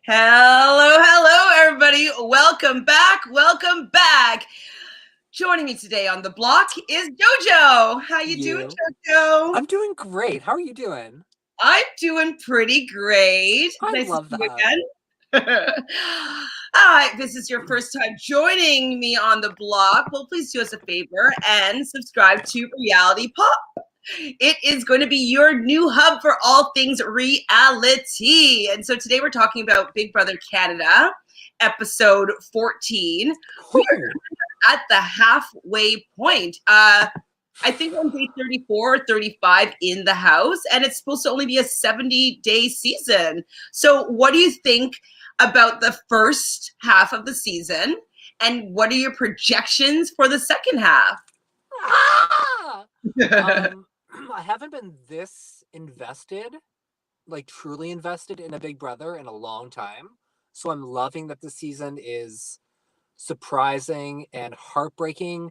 Hello, everybody. Welcome back. Welcome back. Joining me today on the block is Jojo. How you doing, Jojo? I'm doing great. How are you doing? I'm doing pretty great. I Nice to love see you that. again. All right, this is your first time joining me on the block. Well, please do us a favor and subscribe to Reality Pop. It is going to be your new hub for all things reality. And so today we're talking about Big Brother Canada, episode 14. We are at the halfway point. I think on day 34 or 35 in the house, and it's supposed to only be a 70-day season. So what do you think about the first half of the season? And what are your projections for the second half? Ah! I haven't been this invested, like truly invested in a Big Brother in a long time. So I'm loving that the season is surprising and heartbreaking.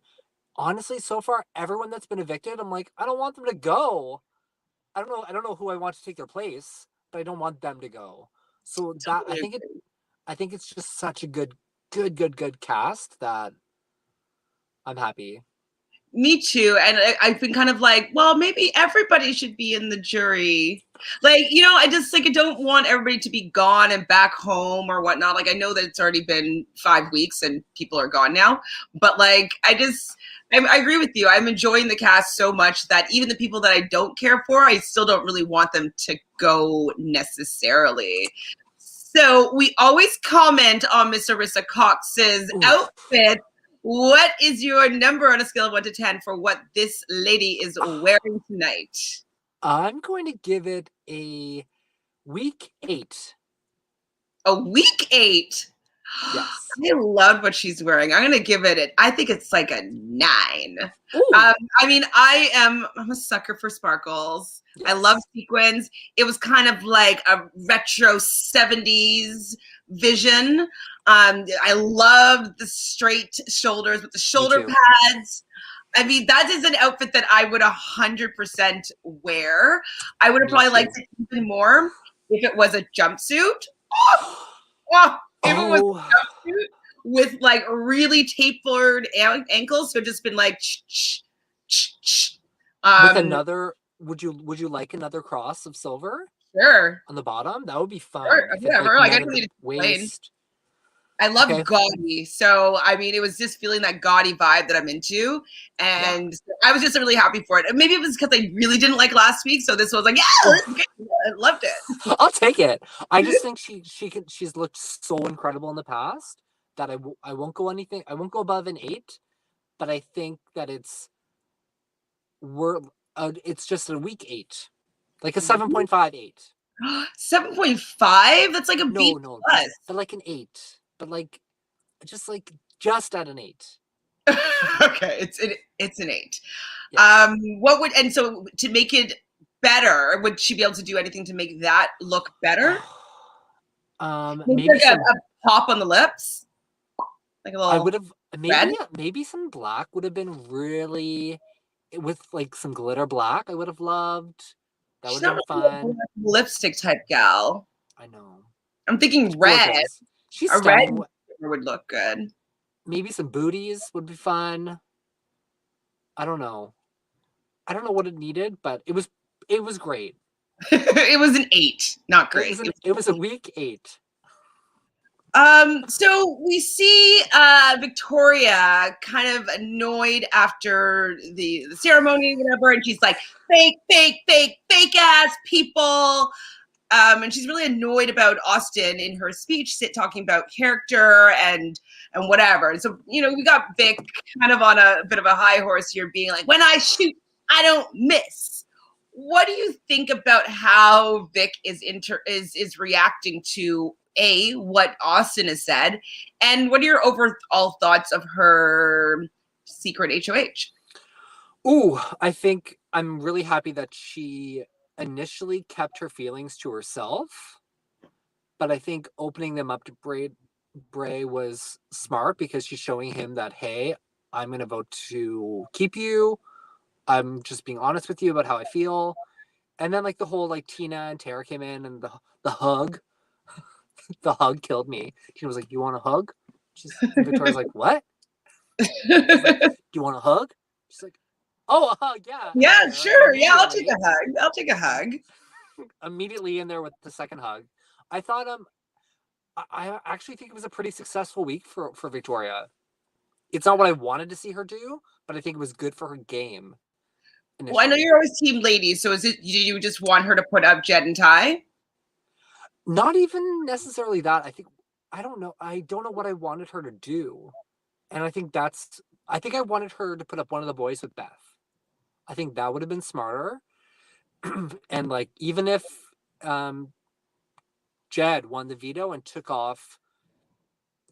Honestly, so far, everyone that's been evicted, I'm like, I don't want them to go. I don't know who I want to take their place, but I don't want them to go. So that I think it's just such a good cast that I'm happy. Me too. And I've been kind of like, well, maybe everybody should be in the jury. Like, I just I don't want everybody to be gone and back home or whatnot. Like, I know that it's already been 5 weeks and people are gone now, but like, I agree with you. I'm enjoying the cast so much that even the people that I don't care for, I still don't really want them to go necessarily. So we always comment on Miss Arissa Cox's outfit. What is your number on a scale of 1 to 10 for what this lady is wearing tonight? I'm going to give it a week 8. A week 8? Yes. I love what she's wearing. I'm going to give it, I think it's like a 9. I mean, I'm a sucker for sparkles. Yes. I love sequins. It was kind of like a retro 70s vision. I loved the straight shoulders with the shoulder pads. I mean, that is an outfit that I would 100% wear. I would have probably liked it even more if it was a jumpsuit. If it was a jumpsuit with like really tapered ankles, so just been like with another, would you like another cross of silver? Sure. On the bottom? That would be fun. Sure. Whatever. Like I don't need to explain. I love gaudy. So, I mean, it was just feeling that gaudy vibe that I'm into. And I was just really happy for it. And maybe it was because I really didn't like last week. So this was like, I loved it. I'll take it. I just think she's looked so incredible in the past that I won't go anything. I won't go above an 8, but I think that it's just a week 8. Like a 7.58. 7.5? That's like a B+. But like an 8. But like just at an 8. Okay, it's an 8. Yes. So to make it better, would she be able to do anything to make that look better? Maybe like a pop on the lips, like a little. I would have maybe some black would have been really, with like some glitter black. I would have loved. That would have been fun. Lipstick type gal. I know. I'm thinking red. She's a red would look good. Maybe some booties would be fun. I don't know what it needed, but it was great. It was an 8, not great. It was a week 8. So we see Victoria kind of annoyed after the ceremony, whatever, and she's like, fake ass people. And she's really annoyed about Austin in her speech, talking about character and whatever. And so, we got Vic kind of on a bit of a high horse here, being like, when I shoot, I don't miss. What do you think about how Vic is reacting to what Austin has said, and what are your overall thoughts of her secret HOH? Ooh, I think I'm really happy that she initially kept her feelings to herself, but I think opening them up to Bray was smart, because she's showing him that, hey, I'm going to vote to keep you. I'm just being honest with you about how I feel. And then like the whole like Tina and Tara came in, and the hug. The hug killed me. Tina was like, "You want a hug?" And Victoria's like, "What?" She's like, "Do you want a hug?" She's like, "Oh, a hug, yeah." Hi, Yeah, Tara. And sure. Yeah, I'll take a hug. I'll take a hug. immediately in there with the second hug. I thought I actually think it was a pretty successful week for Victoria. It's not what I wanted to see her do, but I think it was good for her game Well, I know initially. you're always team ladies, so is it you just want her to put up Jed and Ty? Not even necessarily that. I don't know. I don't know what I wanted her to do. And I think I wanted her to put up one of the boys with Beth. I think that would have been smarter. And like, even if um, Jed won the veto and took off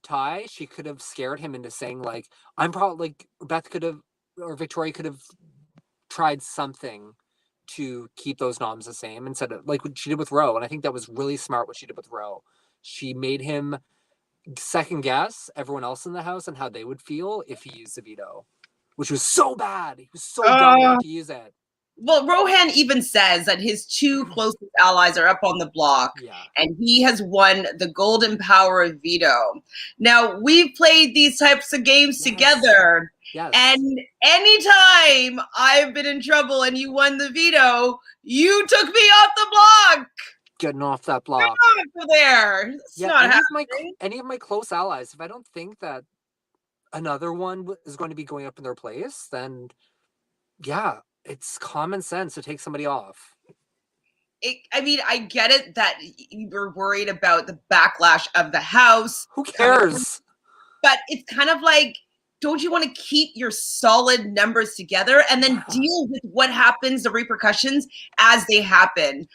Ty, she could have scared him into saying like, I'm probably like Beth could have or Victoria could have tried something to keep those noms the same instead of like what she did with Roe. And I think that was really smart what she did with Roe. She made him second guess everyone else in the house and how they would feel if he used the veto, which was so bad. He was so dumb Uh, not to use it. well, Rohan even says that his two closest allies are up on the block, Yeah. and he has won the golden power of veto. Now, we've played these types of games together, Yes. and anytime I've been in trouble and you won the veto, you took me off the block. Getting off that block. Get off of there. It's Yeah, not any of my close allies, if I don't think that another one is going to be going up in their place, then yeah, it's common sense to take somebody off. I mean, I get it that you're worried about the backlash of the house. Who cares? But it's kind of like, don't you want to keep your solid numbers together and then deal with what happens, the repercussions as they happen?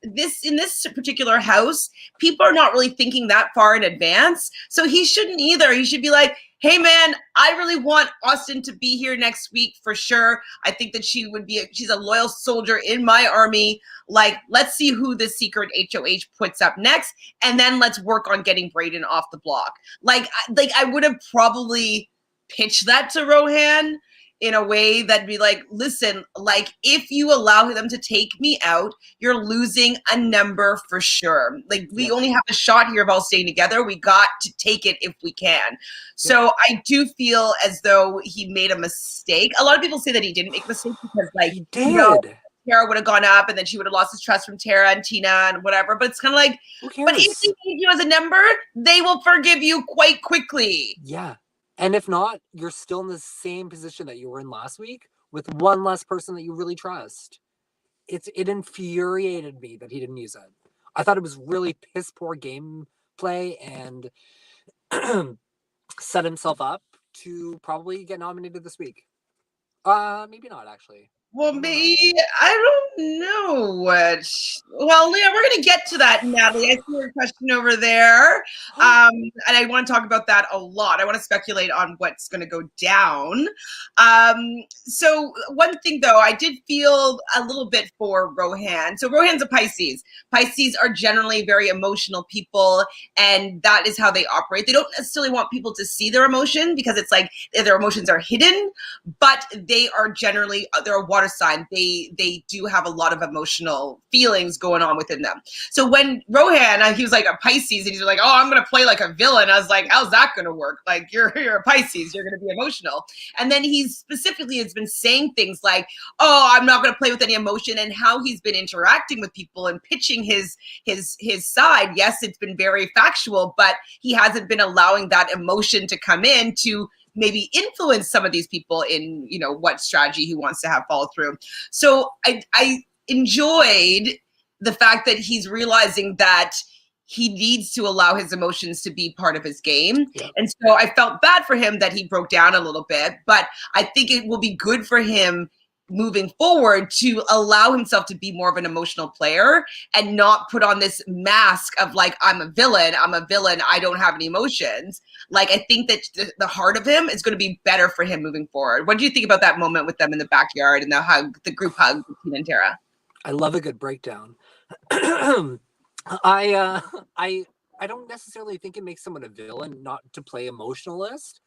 In this particular house, people are not really thinking that far in advance. So he shouldn't either. He should be like, hey man, I really want Austin to be here next week for sure. I think that she's a loyal soldier in my army. Like, let's see who the secret HOH puts up next, and then let's work on getting Brayden off the block. Like I would have probably pitched that to Rohan in a way that'd be like, listen, like if you allow them to take me out, you're losing a number for sure. Like we only have a shot here of all staying together. We got to take it if we can. So I do feel as though he made a mistake. A lot of people say that he didn't make mistakes because like he did. Tara would have gone up and then she would have lost his trust from Tara and Tina and whatever. But it's kind of like, but if they need you as a number, they will forgive you quite quickly. Yeah. And if not, you're still in the same position that you were in last week with one less person that you really trust. It infuriated me that he didn't use it. I thought it was really piss poor gameplay and set himself up to probably get nominated this week. Maybe not actually. Well, maybe I don't know what. Well, yeah, we're gonna get to that, Natalie. I see your question over there, and I want to talk about that a lot. I want to speculate on what's going to go down. So one thing though, I did feel a little bit for Rohan. So Rohan's a Pisces. Pisces are generally very emotional people, and that is how they operate. They don't necessarily want people to see their emotion because it's like their emotions are hidden, but they are generally they're a water sign. They do have a lot of emotional feelings going on within them. So when Rohan, he was like a Pisces, and he's like, "Oh, I'm gonna play like a villain." I was like, "How's that gonna work? Like you're a Pisces, you're gonna be emotional." And then he specifically has been saying things like, "Oh, I'm not gonna play with any emotion," and how he's been interacting with people and pitching his side. Yes, it's been very factual, but he hasn't been allowing that emotion to come in to maybe influence some of these people in, you know, what strategy he wants to have follow through. So I enjoyed the fact that he's realizing that he needs to allow his emotions to be part of his game. Yeah. And so I felt bad for him that he broke down a little bit, but I think it will be good for him moving forward to allow himself to be more of an emotional player and not put on this mask of like, I'm a villain, I don't have any emotions. Like, I think that the heart of him is going to be better for him moving forward. What do you think about that moment with them in the backyard and the group hug with Tina and Tara? I love a good breakdown. I don't necessarily think it makes someone a villain not to play emotionalist,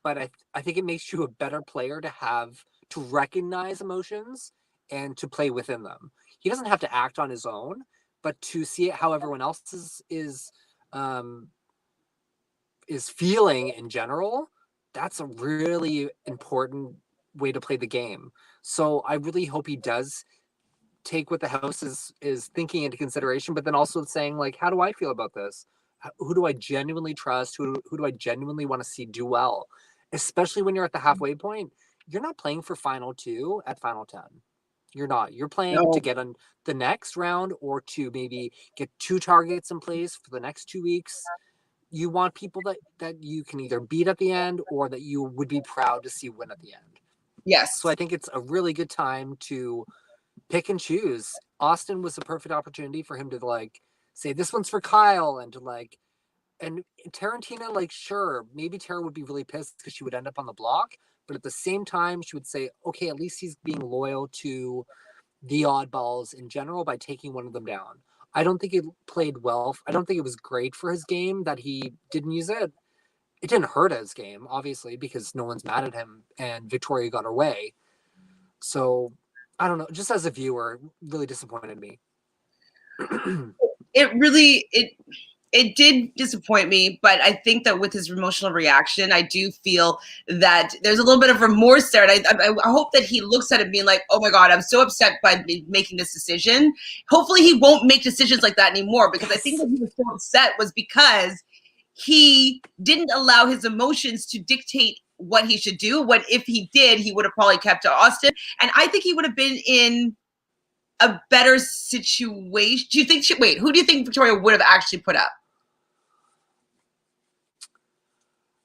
but I think it makes you a better player to recognize emotions and to play within them. He doesn't have to act on his own, but to see it how everyone else is feeling in general, that's a really important way to play the game. So I really hope he does take what the house is thinking into consideration, but then also saying, like, how do I feel about this? Who do I genuinely trust? Who do I genuinely want to see do well? Especially when you're at the halfway point, you're not playing for final 2 at final 10. You're not. You're playing to get on the next round, or to maybe get 2 targets in place for the next 2 weeks. You want people that you can either beat at the end, or that you would be proud to see win at the end. Yes. So I think it's a really good time to pick and choose. Austin was a perfect opportunity for him to, like, say this one's for Kyle, and to, like, and Tarantina, like, sure, maybe Tara would be really pissed because she would end up on the block, but at the same time she would say, okay, at least he's being loyal to the oddballs in general by taking one of them down. I don't think it played well. I don't think it was great for his game that he didn't use it. It didn't hurt his game, obviously, because no one's mad at him and Victoria got her way. So I don't know. Just as a viewer, really disappointed me. It did disappoint me, but I think that with his emotional reaction, I do feel that there's a little bit of remorse there. And I hope that he looks at it being like, oh my God, I'm so upset by making this decision. Hopefully he won't make decisions like that anymore, because I think that he was so upset was because he didn't allow his emotions to dictate what he should do. What if he did, he would have probably kept to Austin. And I think he would have been in a better situation. Do you think who do you think Victoria would have actually put up?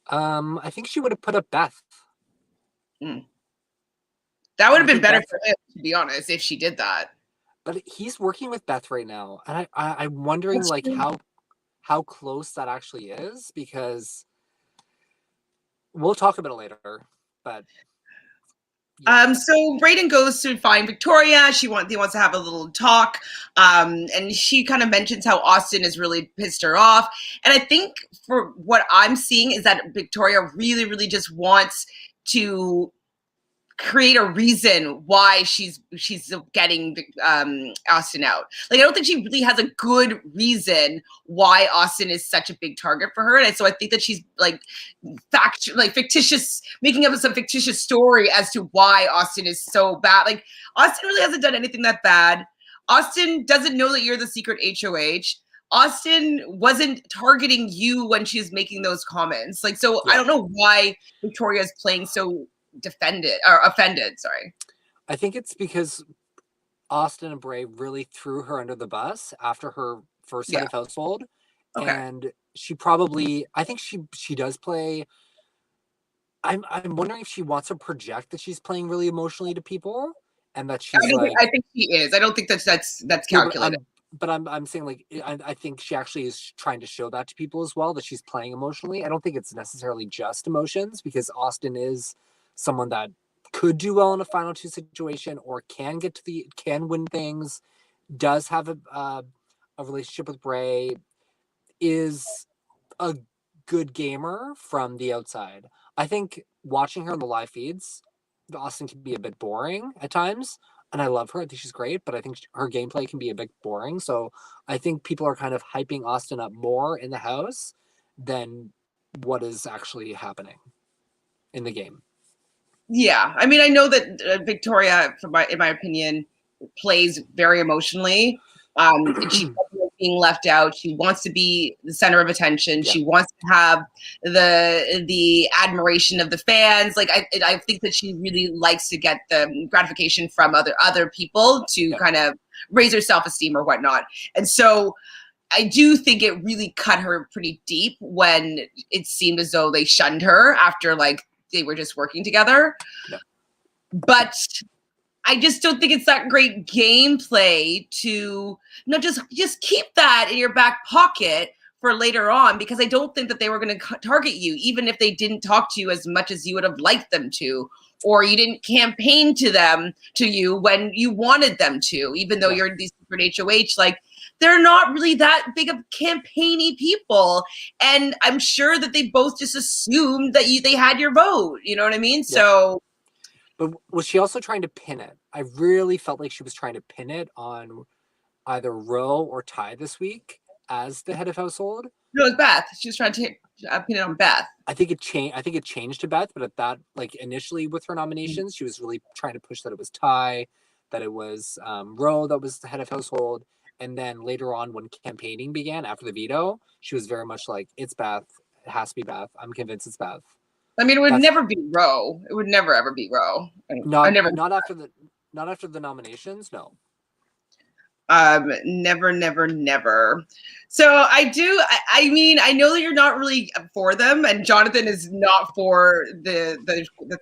I think she would have put up Beth. That would have been better for him, to be honest, if she did that. But he's working with Beth right now, and I'm wondering, like, how close that actually is, because we'll talk about it later. But yeah. So Brayden goes to find Victoria. He wants to have a little talk. And she kind of mentions how Austin has really pissed her off. And I think for what I'm seeing is that Victoria really, really just wants to create a reason why she's getting Austin out. Like, I don't think she really has a good reason why Austin is such a big target for her. And so I think that she's like fictitious, making up some fictitious story as to why Austin is so bad. Like, Austin really hasn't done anything that bad. Austin doesn't know that you're the secret HOH. Austin wasn't targeting you when she's making those comments. Like, so yeah. I don't know why Victoria is playing so offended. Sorry. I think it's because Austin and Bray really threw her under the bus after her first set of household. Okay. And she probably, I think she does play. I'm wondering if she wants to project that she's playing really emotionally to people, and that she's I think she is. I don't think that's calculated. But I'm saying, like, I think she actually is trying to show that to people as well, that she's playing emotionally. I don't think it's necessarily just emotions, because Austin is someone that could do well in a final 2 situation, or can win things, does have a relationship with Bray, is a good gamer from the outside. I think watching her on the live feeds, Austin can be a bit boring at times, and I love her. I think she's great, but I think her gameplay can be a bit boring. So I think people are kind of hyping Austin up more in the house than what is actually happening in the game. Yeah, I mean, I know that Victoria, in my opinion, plays very emotionally. She's being left out. She wants to be the center of attention. Yeah. She wants to have the admiration of the fans. Like, I think that she really likes to get the gratification from other people to kind of raise her self-esteem or whatnot. And so I do think it really cut her pretty deep when it seemed as though they shunned her after, like, they were just working together. Yeah. But I just don't think it's that great gameplay to just keep that in your back pocket for later on, because I don't think that they were going to target you, even if they didn't talk to you as much as you would have liked them to, or you didn't campaign to you when you wanted them to, even though you're these secret HOH. Like, they're not really that big of campaigny people. And I'm sure that they both just assumed that they had your vote. You know what I mean? Yeah. So. But was she also trying to pin it? I really felt like she was trying to pin it on either Ro or Ty this week as the head of household. No, it's Beth. She was trying to pin it on Beth. I think it changed to Beth, but at that, like, initially with her nominations, she was really trying to push that it was Ty, that it was Ro that was the head of household. And then later on, when campaigning began after the veto, she was very much like, it's Beth. It has to be Beth. I'm convinced it's Beth. I mean, it would never be Ro. It would never ever be Ro. Not after the nominations, no. Never. So I mean, I know that you're not really for them, and Jonathan is not for the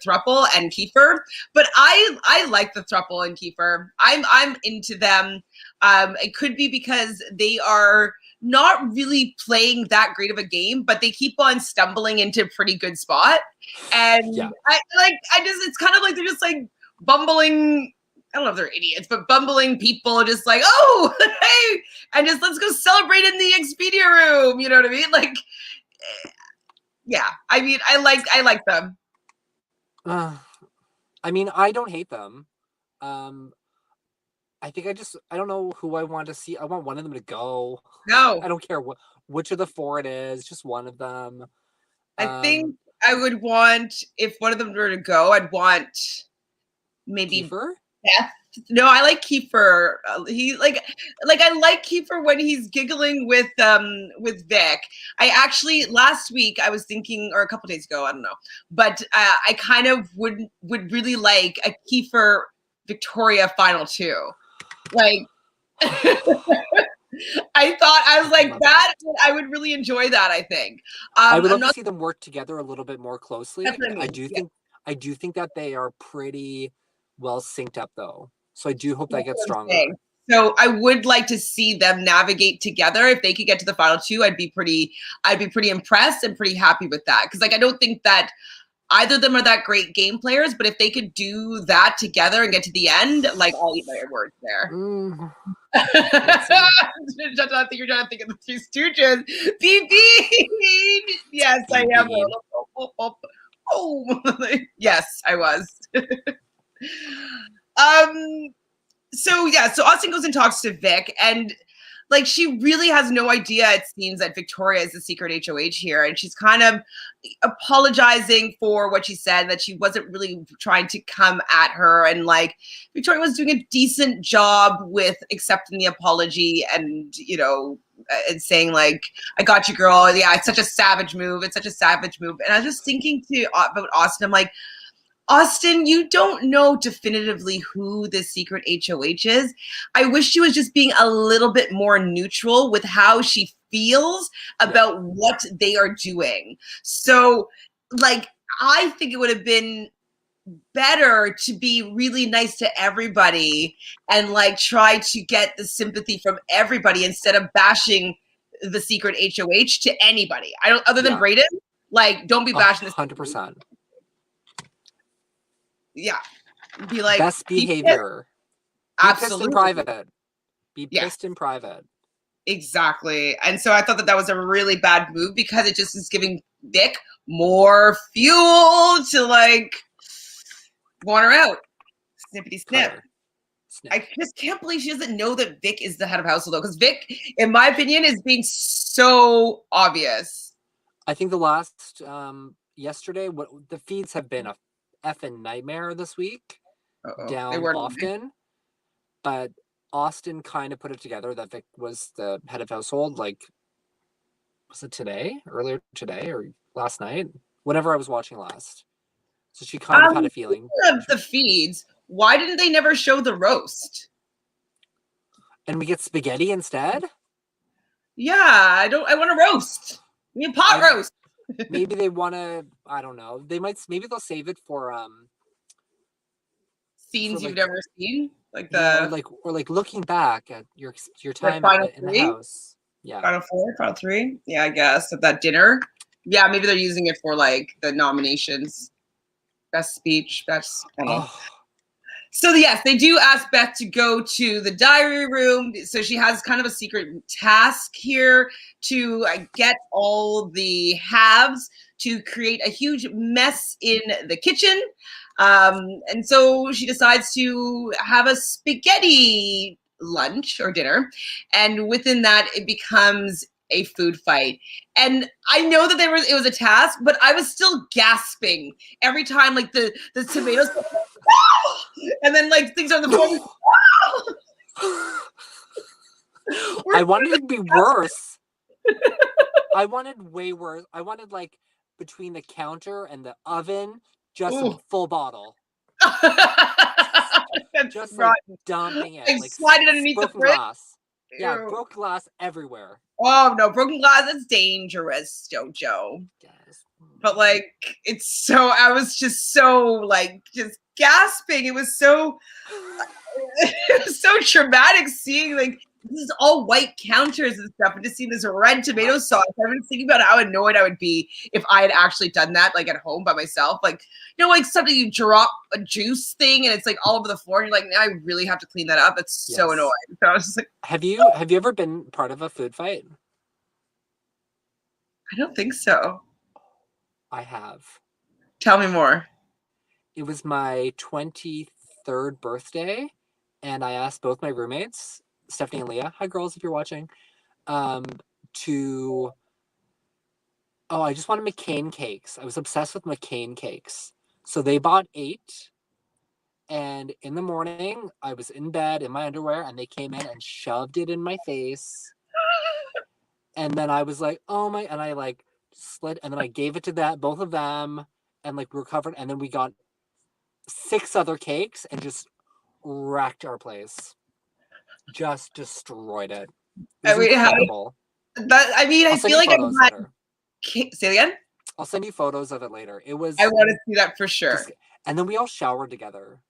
thruple and Kiefer, but I like the thruple and Kiefer. I'm into them. It could be because they are not really playing that great of a game, but they keep on stumbling into a pretty good spot. And yeah. It's kind of like they're just like bumbling. I don't know if they're idiots, but bumbling people just like, oh, hey, and just let's go celebrate in the Expedia room. You know what I mean? Like, yeah. I mean, I like them. I mean, I don't hate them. I think I don't know who I want to see. I want one of them to go. No. I don't care which of the four it is, just one of them. I think I would want, if one of them were to go, I'd want maybe Kiefer? Beth. No, I like Kiefer. He I like Kiefer when he's giggling with Vic. I actually last week I was thinking, or a couple days ago, I don't know, but I kind of would really like a Kiefer Victoria final two. Like, I was like that. I would really enjoy that. I think. I would love to see them work together a little bit more closely. That's what I mean. I do think that they are pretty well synced up, though. So I do hope that gets stronger. So I would like to see them navigate together. If they could get to the final two, I'd be pretty impressed and pretty happy with that. Because I don't think that either of them are that great game players, but if they could do that together and get to the end, like, I'll eat my words there. I think you're trying to think of the Three Stooges. BB! Yes, I am. Yes, I was. So Austin goes and talks to Vic, and like she really has no idea, it seems, that Victoria is the secret HOH here, and she's kind of apologizing for what she said, that she wasn't really trying to come at her, and like Victoria was doing a decent job with accepting the apology and, you know, and saying like, I got you, girl. Yeah, it's such a savage move. And I was just thinking about Austin. I'm like, Austin, you don't know definitively who the secret HOH is. I wish she was just being a little bit more neutral with how she feels about what they are doing. So, like, I think it would have been better to be really nice to everybody and like try to get the sympathy from everybody instead of bashing the secret HOH to anybody. Other than Brayden, like, don't be bashing this 100%. Yeah. Be like, best behavior. Absolutely. Be pissed in private. Be pissed in private. Exactly. And so I thought that was a really bad move because it just is giving Vic more fuel to like want her out. Snippity snip. I just can't believe she doesn't know that Vic is the head of household, though, because Vic, in my opinion, is being so obvious. I think the last yesterday, the feeds have been a effing nightmare this week. Down often, but Austin kind of put it together that Vic was the head of household. Like, was it earlier today, or last night? Whenever I was watching last, so she kind of had a feeling. Of the feeds, why didn't they never show the roast? And we get spaghetti instead. Yeah, I want a roast. We need pot roast. Maybe they want to. I don't know. They might. Maybe they'll save it for scenes you've never seen, like the or looking back at your time in the house. Yeah, final four, final three. Yeah, I guess at that dinner. Yeah, maybe they're using it for like the nominations, best speech, best. So yes, they do ask Beth to go to the diary room. So she has kind of a secret task here to get all the halves to create a huge mess in the kitchen. And so she decides to have a spaghetti lunch or dinner, and within that it becomes a food fight. And I know that it was a task, but I was still gasping every time, like the tomatoes, and then like things on the floor. I wanted it to be worse. I wanted way worse. I wanted like between the counter and the oven, just a full bottle. Just like dumping it, like slide it underneath the fridge. Glass. Yeah, broken glass everywhere. Oh no, broken glass is dangerous, Jojo. Yes. But like, I was just so like just gasping. It was so traumatic seeing like this is all white counters and stuff, and just seeing this red tomato sauce. I was thinking about how annoyed I would be if I had actually done that, like at home by myself. Like, you know, like something you drop a juice thing and it's like all over the floor, and you're like, now I really have to clean that up. It's so annoying. So I was just like, have you ever been part of a food fight? I don't think so. I have. Tell me more. It was my 23rd birthday, and I asked both my roommates, Stephanie and Leah, hi girls if you're watching, I just wanted McCain cakes. I was obsessed with McCain cakes. So they bought 8, and in the morning I was in bed in my underwear and they came in and shoved it in my face. And then I was like, oh my, and I like slid, and then I gave it to both of them, and like we were covered, and then we got 6 other cakes and just wrecked our place. Just destroyed it. It was incredible. I feel like I've had... Say it again? I'll send you photos of it later. It was... I want to see that for sure. And then we all showered together.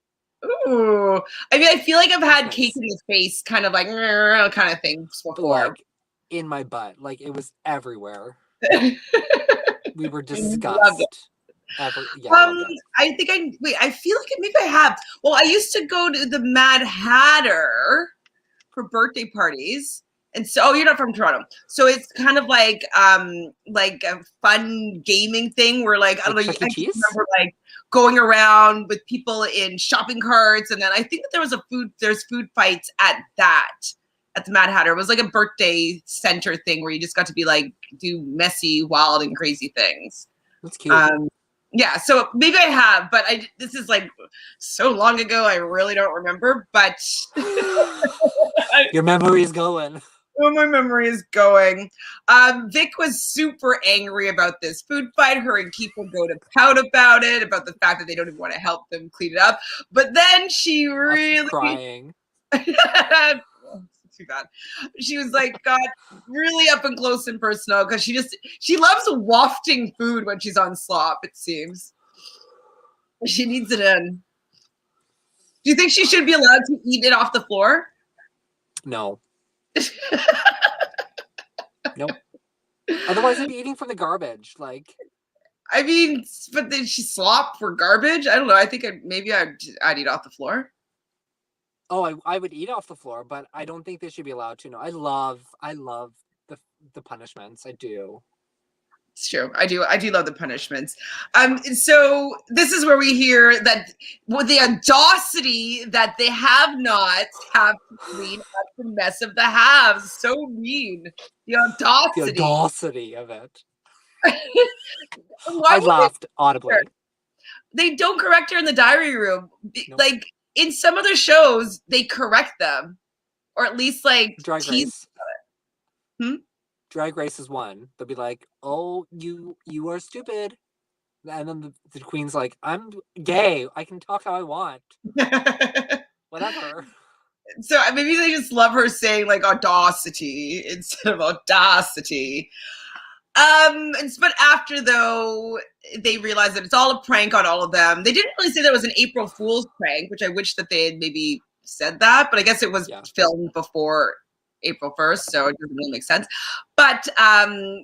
Ooh. I mean, I feel like I've had cake in the face, kind of like kind of thing before. Like, in my butt. Like, it was everywhere. We were disgusted. I think I feel like maybe I have. Well, I used to go to the Mad Hatter for birthday parties. And so, you're not from Toronto. So it's kind of like a fun gaming thing where like, I don't know, I remember like going around with people in shopping carts. And then I think that there's food fights at the Mad Hatter. It was like a birthday center thing where you just got to be like, do messy, wild and crazy things. That's cute. Yeah, so maybe I have, but this is like so long ago, I really don't remember, but your memory is going. Oh, my memory is going. Vic was super angry about this food fight. Her and Keith will go to pout about it, about the fact that they don't even want to help them clean it up. But then she really crying. Too bad. She was like, got really up and close and personal because she loves wafting food when she's on slop, it seems. She needs it in. Do you think she should be allowed to eat it off the floor? No. Nope. Otherwise, I'd be eating from the garbage. Like, I mean, but then she slop for garbage? I don't know. I think I'd eat off the floor. Oh, I would eat off the floor, but I don't think they should be allowed to. No, I love the punishments. I do. It's true. I do love the punishments. So this is where we hear that with the audacity that the have-nots have to clean up the mess of the haves. So mean. The audacity. The audacity of it. I laughed audibly. They don't correct her in the diary room. Nope. Like, in some other shows, they correct them, or at least like Drag Race. Drag Race is one. They'll be like, "Oh, you are stupid," and then the queen's like, "I'm gay. I can talk how I want." Whatever. So maybe they just love her saying like audacity instead of audacity. But after though, they realized that it's all a prank on all of them. They didn't really say that it was an April Fool's prank, which I wish that they had maybe said that, but I guess it was filmed before April 1st, so it doesn't really make sense. But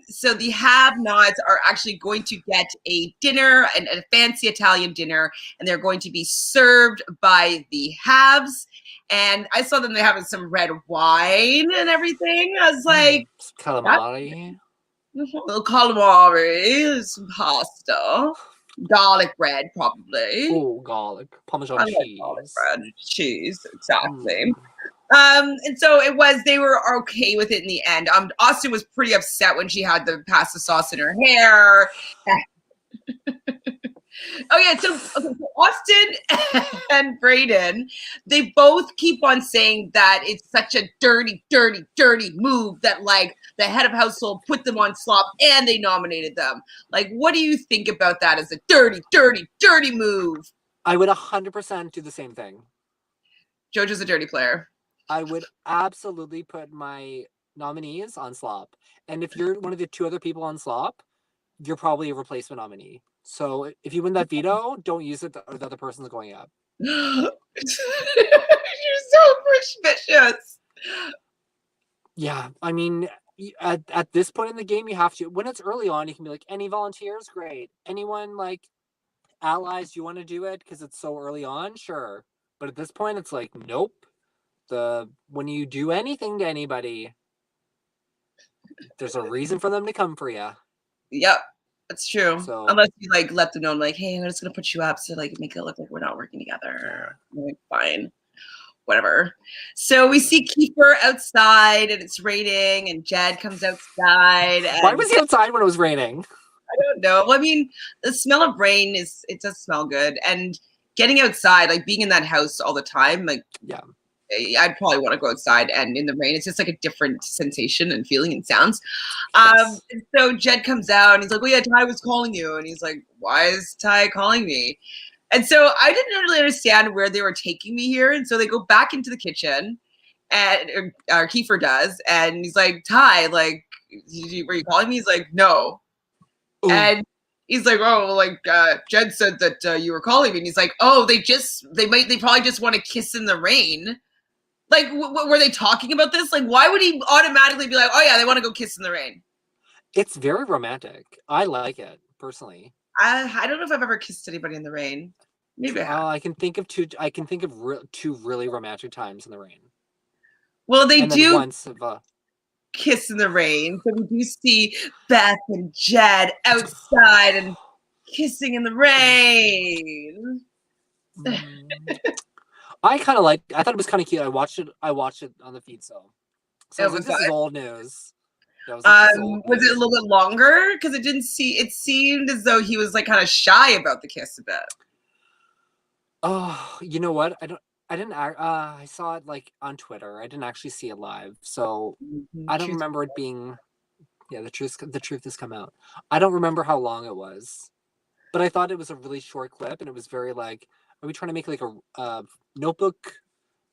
so the have-nots are actually going to get a dinner, and a fancy Italian dinner, and they're going to be served by the haves. And I saw them having some red wine and everything. I was like, calamari. Little calamari, some pasta, garlic bread, probably. Oh, garlic, Parmesan cheese. Garlic bread, cheese, exactly. And so they were okay with it in the end. Austin was pretty upset when she had the pasta sauce in her hair. Oh yeah, so Austin and Brayden, they both keep on saying that it's such a dirty, dirty, dirty move that like the head of household put them on slop and they nominated them. Like, what do you think about that as a dirty, dirty, dirty move? I would 100% do the same thing. JoJo's a dirty player. I would absolutely put my nominees on slop. And if you're one of the two other people on slop, you're probably a replacement nominee. So if you win that veto, don't use it or the other person's going up. You're so suspicious. Yeah, I mean, at this point in the game, you have to. When it's early on, you can be like, any volunteers? Great. Anyone like allies, you want to do it because it's so early on? Sure. But at this point, it's like, nope. When you do anything to anybody, there's a reason for them to come for you. Yep, that's true. So, unless you like let them know, like, hey, I'm just gonna put you up to like make it look like we're not working together. Like, fine, whatever. So we see Kiefer outside, and it's raining, and Jed comes outside. And why was he outside when it was raining? I don't know. Well, I mean, the smell of rain it does smell good, and getting outside, like being in that house all the time, like yeah. I'd probably want to go outside and in the rain. It's just like a different sensation and feeling and sounds. Yes. And so Jed comes out and he's like, well, yeah, Ty was calling you. And he's like, why is Ty calling me? And so I didn't really understand where they were taking me here. And so they go back into the kitchen and Kiefer does. And he's like, Ty, like, were you calling me? He's like, no. Ooh. And he's like, oh, like Jed said that you were calling me. And he's like, oh, they probably just want to kiss in the rain. Like, were they talking about this? Like, why would he automatically be like, oh, yeah, they want to go kiss in the rain? It's very romantic. I like it, personally. I don't know if I've ever kissed anybody in the rain. Maybe I have. I can think of two two really romantic times in the rain. Well, they do kiss in the rain. So we do see Beth and Jed outside and kissing in the rain. I thought it was kind of cute. I watched it on the feed, so I was like, this is old news. Was it a little bit longer? Because it seemed as though he was like kind of shy about the kiss a bit. Oh, you know what? I saw it like on Twitter. I didn't actually see it live, so I don't remember it being. Yeah, the truth has come out. I don't remember how long it was, but I thought it was a really short clip, and it was very like, are we trying to make like a Notebook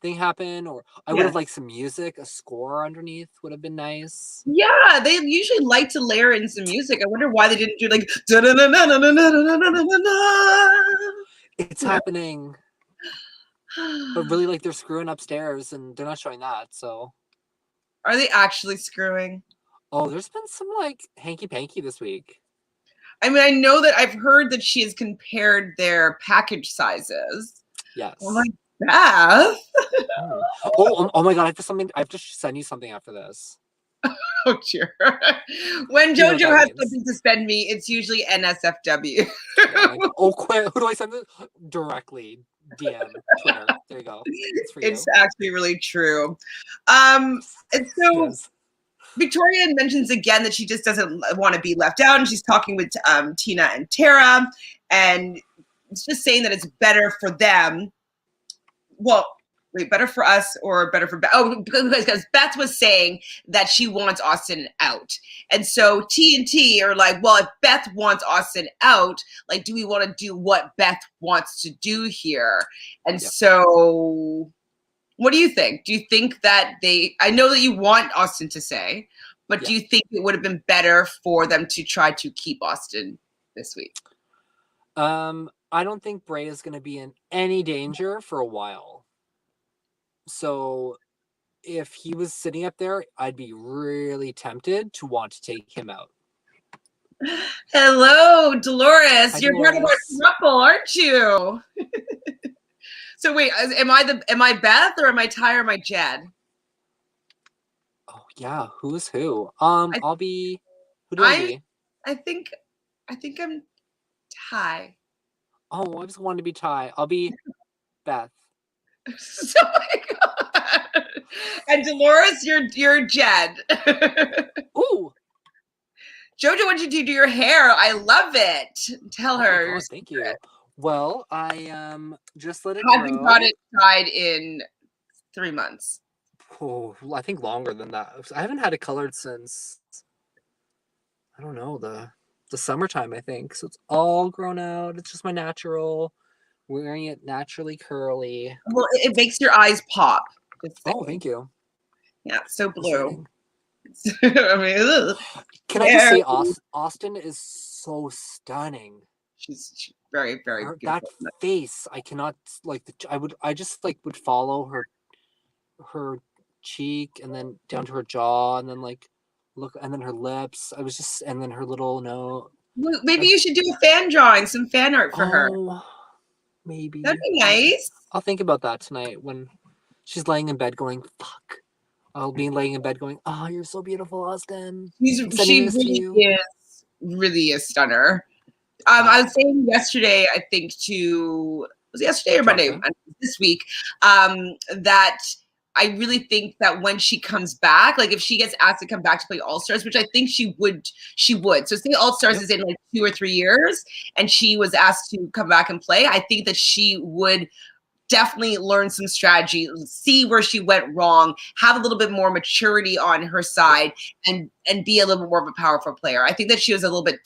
thing happen? Or I would have liked some music, a score underneath would have been nice. Yeah, they usually like to layer in some music. I wonder why they didn't do like. It's happening. But really, like, they're screwing upstairs, and they're not showing that, so. Are they actually screwing? Oh, there's been some, like, hanky-panky this week. I mean, I know that I've heard that she has compared their package sizes. Yes. I'm like, Beth. oh my God, I have to send you something after this. Oh, dear. When JoJo has something to send me, it's usually NSFW. Quick. Who do I send it? Directly. DM, Twitter. There you go. It's actually really true. And so yes. Victoria mentions again that she just doesn't want to be left out, and she's talking with Tina and Tara, and it's just saying that it's better for them. Well, wait, better for us or better for Beth? Oh, because Beth was saying that she wants Austin out. And so T and T are like, well, if Beth wants Austin out, like, do we want to do what Beth wants to do here? And so what do you think? Do you think that I know that you want Austin to stay, but do you think it would have been better for them to try to keep Austin this week? I don't think Bray is going to be in any danger for a while. So if he was sitting up there, I'd be really tempted to want to take him out. Hello, Dolores. Hi, You're Dolores. part of our couple, aren't you? So wait, am I Beth or am I Ty or am I Jed? Oh yeah, who's who? I'll be. Who do I be? I think I'm Ty. Oh, I just wanted to be Ty. I'll be Beth. Oh my God. And Dolores, you're Jed. Ooh. Jojo, what'd you do to your hair? I love it. Tell Oh her my your god, thank secret. you. Well, I just let it Haven't got grow. it dyed in 3 months. Oh, I think longer than that. I haven't had it colored since, I don't know, the summertime, I think. So it's all grown out. It's just my natural, wearing it naturally curly. Well, it makes your eyes pop. Just Oh, saying. thank you. Yeah, it's so blue. Exciting. I mean, ugh. Can I just Very, say, Austin is so stunning. she's very, very That beautiful. face, I cannot like. I just like would follow her cheek and then down to her jaw and then like look and then her lips. I was just and then her little nose. Maybe you should do a fan drawing, some fan art for her. Oh, That'd maybe. be nice. I'll think about that tonight when she's laying in bed going, fuck. I'll be laying in bed going, oh, you're so beautiful, Austin. I'm sending She this to you. really a stunner. I was saying yesterday, I think was it yesterday or Monday? Jonathan? This week, that I really think that when she comes back, like if she gets asked to come back to play All Stars, which I think she would. So say All Stars is in like 2 or 3 years, and she was asked to come back and play. I think that she would definitely learn some strategy, see where she went wrong, have a little bit more maturity on her side, and be a little bit more of a powerful player. I think that she was a little bit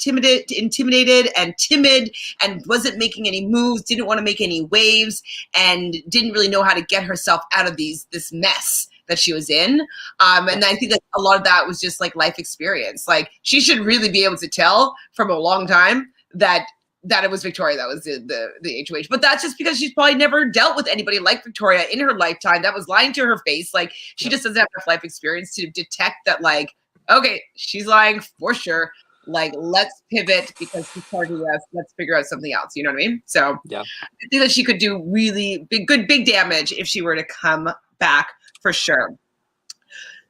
intimidated and timid, and wasn't making any moves, didn't want to make any waves, and didn't really know how to get herself out of this mess that she was in. And I think that a lot of that was just like life experience. Like she should really be able to tell from a long time that it was Victoria that was the HOH. But that's just because she's probably never dealt with anybody like Victoria in her lifetime that was lying to her face. Like she just doesn't have enough life experience to detect that, like, okay, she's lying for sure. Like, let's pivot because she's targeting us. Let's figure out something else. You know what I mean? So yeah, I think that she could do really big damage if she were to come back for sure.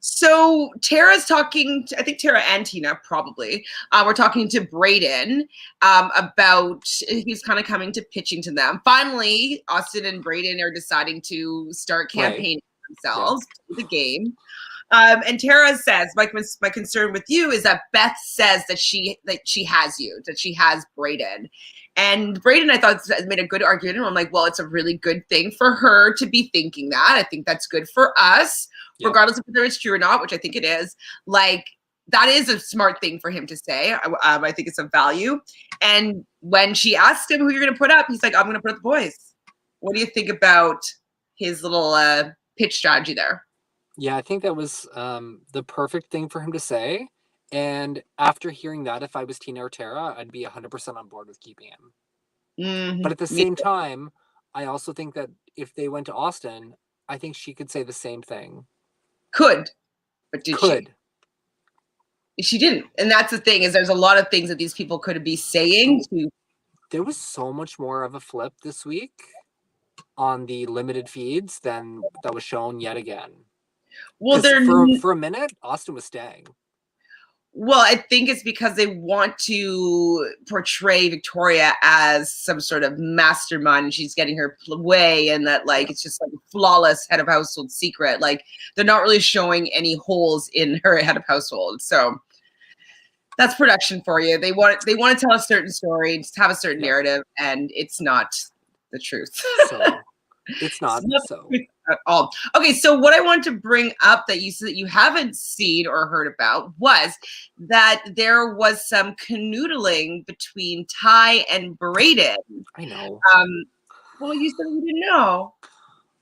So Tara's talking, I think Tara and Tina probably, were talking to Brayden about, he's kind of coming to pitching to them. Finally, Austin and Brayden are deciding to start campaigning themselves to the game. And Tara says, my concern with you is that Beth says that she has you, that she has Brayden. And Brayden, I thought, made a good argument. I'm like, well, it's a really good thing for her to be thinking that. I think that's good for us, regardless of whether it's true or not, which I think it is. Like, that is a smart thing for him to say. I think it's a value. And when she asked him who you're going to put up, he's like, I'm going to put up the boys. What do you think about his little pitch strategy there? Yeah, I think that was the perfect thing for him to say. And after hearing that, if I was Tina or Tara, I'd be 100% on board with keeping him. Mm-hmm. But at the same time, I also think that if they went to Austin, I think she could say the same thing. Could, but did she? She didn't. And that's the thing, is there's a lot of things that these people could be saying. There was so much more of a flip this week on the limited feeds than that was shown yet again. Well, for a minute, Austin was staying. Well, I think it's because they want to portray Victoria as some sort of mastermind, and she's getting her way, and that like it's just like a flawless head of household secret. Like they're not really showing any holes in her head of household. So that's production for you. They want to tell a certain story, just have a certain narrative, and it's not the truth. So it's not so at all. Okay, so what I want to bring up that you said that you haven't seen or heard about was that there was some canoodling between Ty and Brayden. I know. Well, you said you didn't know.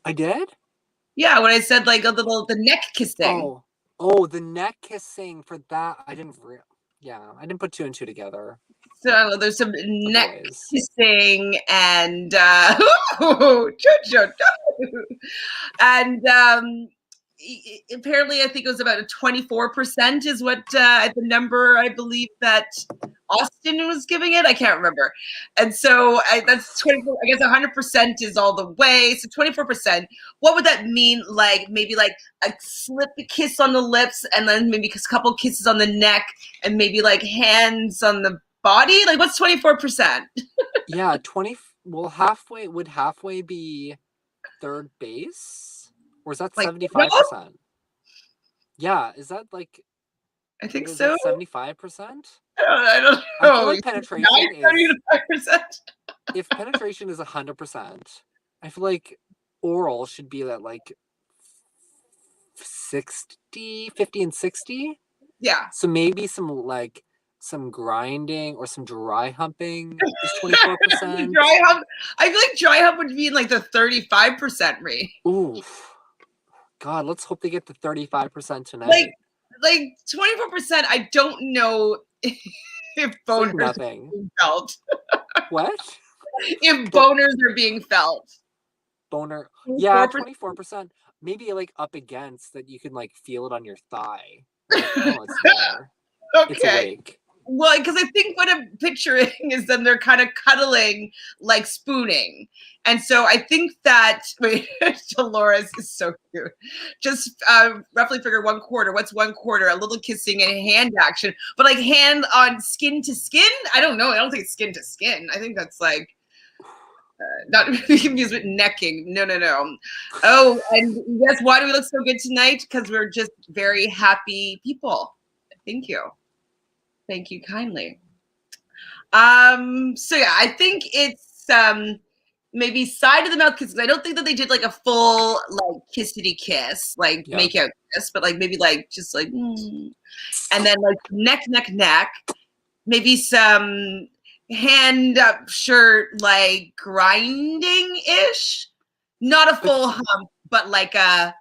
I did? Yeah, when I said like the neck kissing. Oh, the neck kissing for that. I didn't put 2 and 2 together. So there's some neck kissing and and apparently I think it was about 24% is what the number I believe that Austin was giving it. I can't remember. And so that's 24. I guess 100% is all the way. So 24%. What would that mean? Like maybe like a slip kiss on the lips, and then maybe a couple kisses on the neck, and maybe like hands on the body. Like what's 24%? Yeah, 20. Well, halfway be third base, Or is that Like, 75%? Yeah, is that like, I think is so. that 75%? I don't I feel know. like penetration is, 95%. if penetration is 100%, I feel like oral should be at like 60, 50 and 60. Yeah. So maybe some grinding or some dry humping is 24%. Dry hump. I feel like dry hump would be in like the 35% range. Ooh, God, let's hope they get the 35% tonight. Like 24%, I don't know if It's boners like nothing. are being felt. What? If boners are being felt. Boner. Yeah, 24%. 24%. Maybe like up against that you can like feel it on your thigh. Like, oh, it's there. It's Okay. awake. Well, because I think what I'm picturing is then they're kind of cuddling like spooning. And so I think that, wait, Dolores is so cute. Just roughly figure 1/4. What's 1/4? A little kissing and hand action. But like hand on skin to skin? I don't know. I don't think it's skin to skin. I think that's like, not to be confused with necking. No. Oh, and yes, why do we look so good tonight? Because we're just very happy people. Thank you. Thank you kindly. So yeah, I think it's maybe side of the mouth kisses. I don't think that they did like a full like kissity kiss, like Yeah. make out kiss, but like maybe like just like and then like neck. Maybe some hand up shirt like grinding ish. Not a full hump, but like a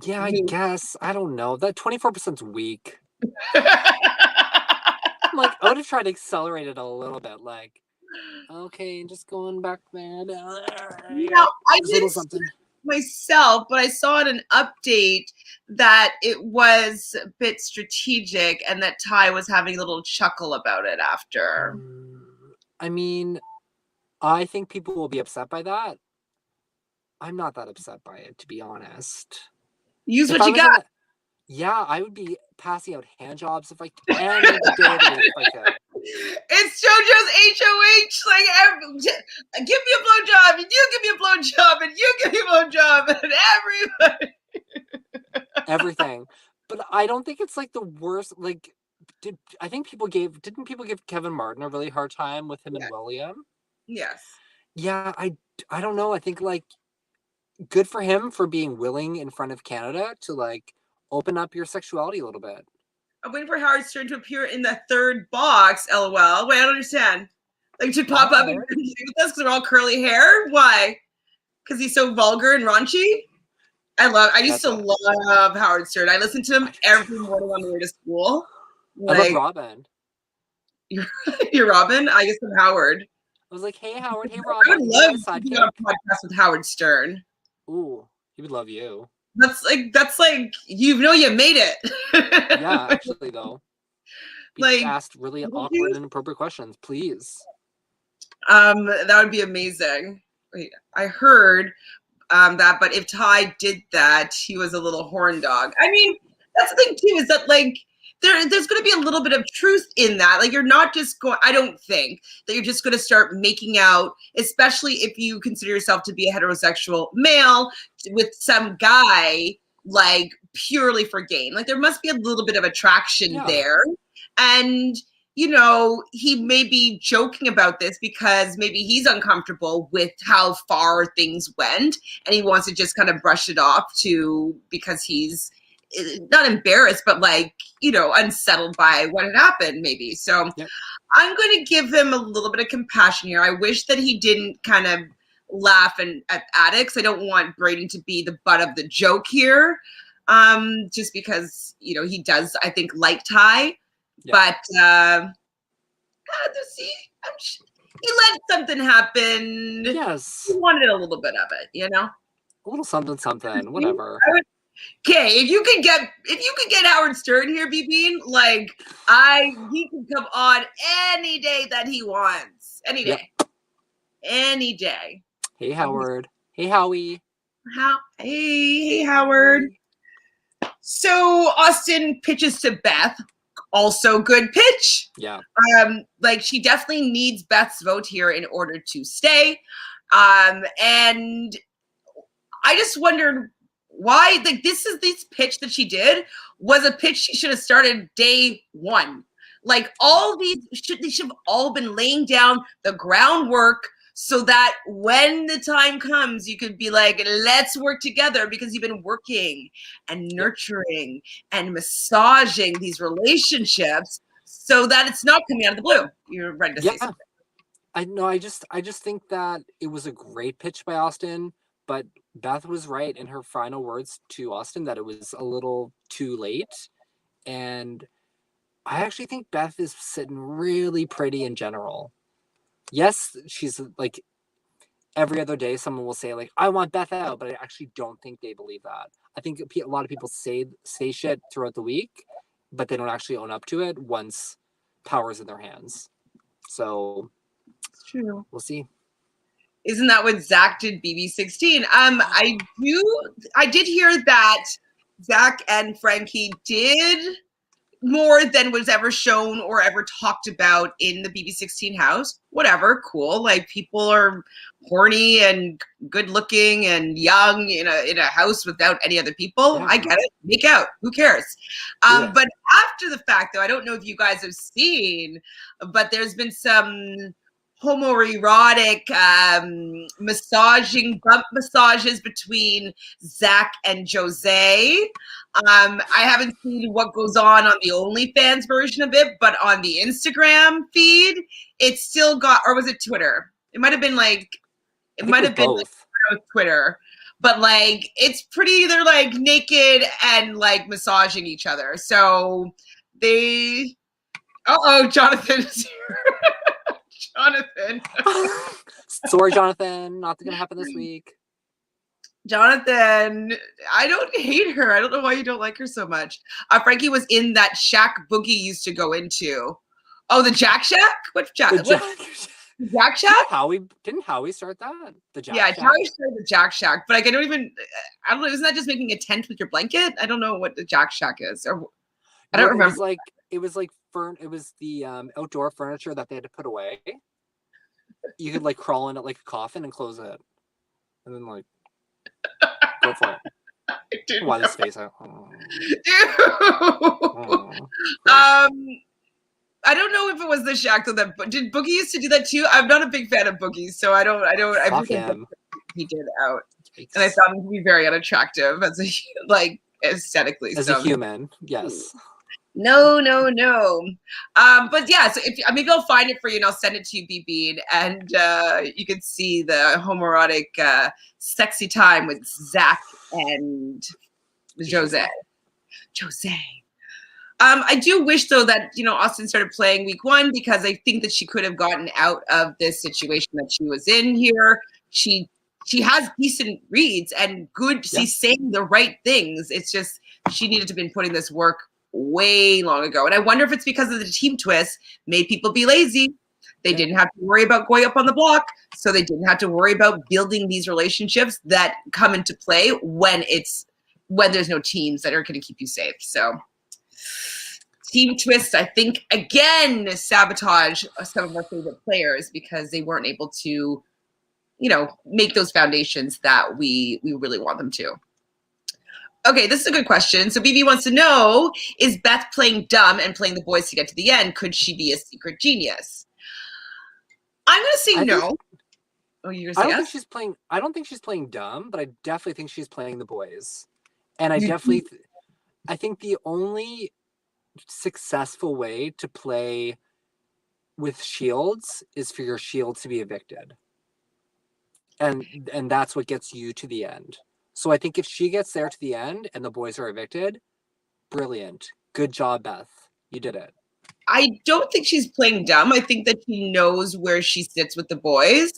Yeah, I guess. I don't know. That 24% is weak. Like, I would have tried to accelerate it a little bit. Like, okay, just going back there. Now, I didn't see it myself, but I saw in an update that it was a bit strategic and that Ty was having a little chuckle about it after. I mean, I think people will be upset by that. I'm not that upset by it, to be honest. Use what you got. Yeah, I would be passing out hand jobs if I any day of the week if I could. It's JoJo's HOH. Like, give me a blowjob, and you give me a blowjob, and you give me a blowjob, and everybody. Everything. But I don't think it's like the worst. Like, didn't people give Kevin Martin a really hard time with him and William? Yes. Yeah, I don't know. I think like good for him for being willing in front of Canada to like open up your sexuality a little bit. I'm waiting for Howard Stern to appear in the third box. LOL. Wait, I don't understand. Like to pop up and be with us because we're all curly hair. Why? Because he's so vulgar and raunchy. I used to love Howard Stern. I listened to him every morning on the way to school. Like, I love Robin. You're Robin? I guess I'm Howard. I was like, hey, Howard. Hey, Robin. I would love to be on a podcast with Howard Stern. Ooh, he would love you. That's like you made it. Yeah, actually, though. Like, asked really awkward and inappropriate questions, please. That would be amazing. Wait, I heard that, but if Ty did that, he was a little horn dog. I mean, that's the thing too, is that like there's going to be a little bit of truth in that. Like, you're not just going, I don't think that you're just going to start making out, especially if you consider yourself to be a heterosexual male with some guy, like purely for gain. Like, there must be a little bit of attraction there. And, you know, he may be joking about this because maybe he's uncomfortable with how far things went and he wants to just kind of brush it off because he's not embarrassed, but like, you know, unsettled by what had happened maybe. So I'm going to give him a little bit of compassion here. I wish that he didn't kind of laugh at addicts. I don't want Braden to be the butt of the joke here. Just because, you know, he does, I think, like Ty, but he let something happen. Yes. He wanted a little bit of it, you know? A little something, whatever. Okay, if you could get Howard Stern here, BB, like he can come on any day that he wants. Any day. Any day. Hey Howard. Hey Howie. Hey Howard. So Austin pitches to Beth. Also good pitch. Yeah. Like she definitely needs Beth's vote here in order to stay. And I just wondered why, like, this pitch that she did was a pitch she should have started day one. Like, they should have all been laying down the groundwork so that when the time comes, you could be like, let's work together, because you've been working and nurturing and massaging these relationships so that it's not coming out of the blue. You're ready to say something. I just think that it was a great pitch by Austin, but Beth was right in her final words to Austin that it was a little too late. And I actually think Beth is sitting really pretty in general. Yes, she's like, every other day someone will say like, I want Beth out, but I actually don't think they believe that. I think a lot of people say shit throughout the week, but they don't actually own up to it once power's in their hands. So it's true. We'll see. Isn't that what Zach did BB16? I did hear that Zach and Frankie did more than was ever shown or ever talked about in the BB16 house. Whatever, cool. Like, people are horny and good looking and young in a house without any other people. I get it. Make out. Who cares? But after the fact, though, I don't know if you guys have seen, but there's been some homoerotic bump massages between Zach and Jose. I haven't seen what goes on the OnlyFans version of it, but on the Instagram feed, it's still got, or was it Twitter? It might have been like, Twitter, but like, it's pretty, they're like naked and like massaging each other. So Jonathan's here. Jonathan. Sorry, Jonathan. Not going to happen this week. Jonathan, I don't hate her. I don't know why you don't like her so much. Frankie was in that shack Boogie used to go into. Oh, the Jack Shack? What Jack? Jack Shack? Didn't Howie start that? The Jack Shack? Howie started the Jack Shack, but like, I don't know. Isn't that just making a tent with your blanket? I don't know what the Jack Shack is. I don't remember. It was the outdoor furniture that they had to put away. You could like crawl in it like a coffin and close it, and then like go for it. Why this face out? I don't know if it was the shack though. Did Boogie used to do that too? I'm not a big fan of Boogie, so I don't. I think he did out, and I thought him to be very unattractive as aesthetically. As a human, yes. No. But yeah, so maybe I'll find it for you and I'll send it to you, BB, and you can see the homoerotic sexy time with Zach and Jose. I do wish though that, Austin started playing week one, because I think that she could have gotten out of this situation that she was in here. She has decent reads and she's saying the right things. It's just, she needed to have been putting this work way long ago. And I wonder if it's because of the team twist made people be lazy. They didn't have to worry about going up on the block, so they didn't have to worry about building these relationships that come into play when there's no teams that are going to keep you safe. So team twist, I think, again, sabotage some of our favorite players because they weren't able to, make those foundations that we really want them to. Okay, this is a good question. So BB wants to know, is Beth playing dumb and playing the boys to get to the end? Could she be a secret genius? I'm going to say no. You're going to say yes? I don't think she's playing dumb, but I definitely think she's playing the boys. And I think the only successful way to play with shields is for your shield to be evicted. And that's what gets you to the end. So I think if she gets there to the end and the boys are evicted, brilliant. Good job, Beth. You did it. I don't think she's playing dumb. I think that she knows where she sits with the boys.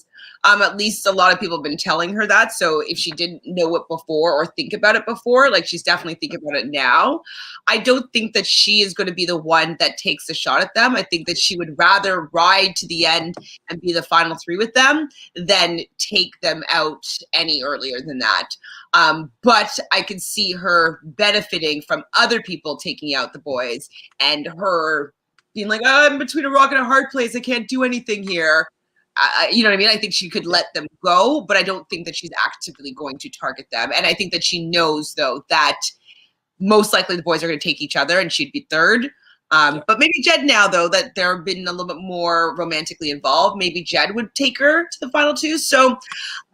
At least a lot of people have been telling her that. So if she didn't know it before or think about it before, like, she's definitely thinking about it now. I don't think that she is going to be the one that takes a shot at them. I think that she would rather ride to the end and be the final three with them than take them out any earlier than that. But I can see her benefiting from other people taking out the boys and her being like, I'm between a rock and a hard place. I can't do anything here. you know what I mean? I think she could let them go, but I don't think that she's actively going to target them. And I think that she knows, though, that most likely the boys are going to take each other and she'd be third. But maybe Jed now, though, that they're been a little bit more romantically involved, maybe Jed would take her to the final two. So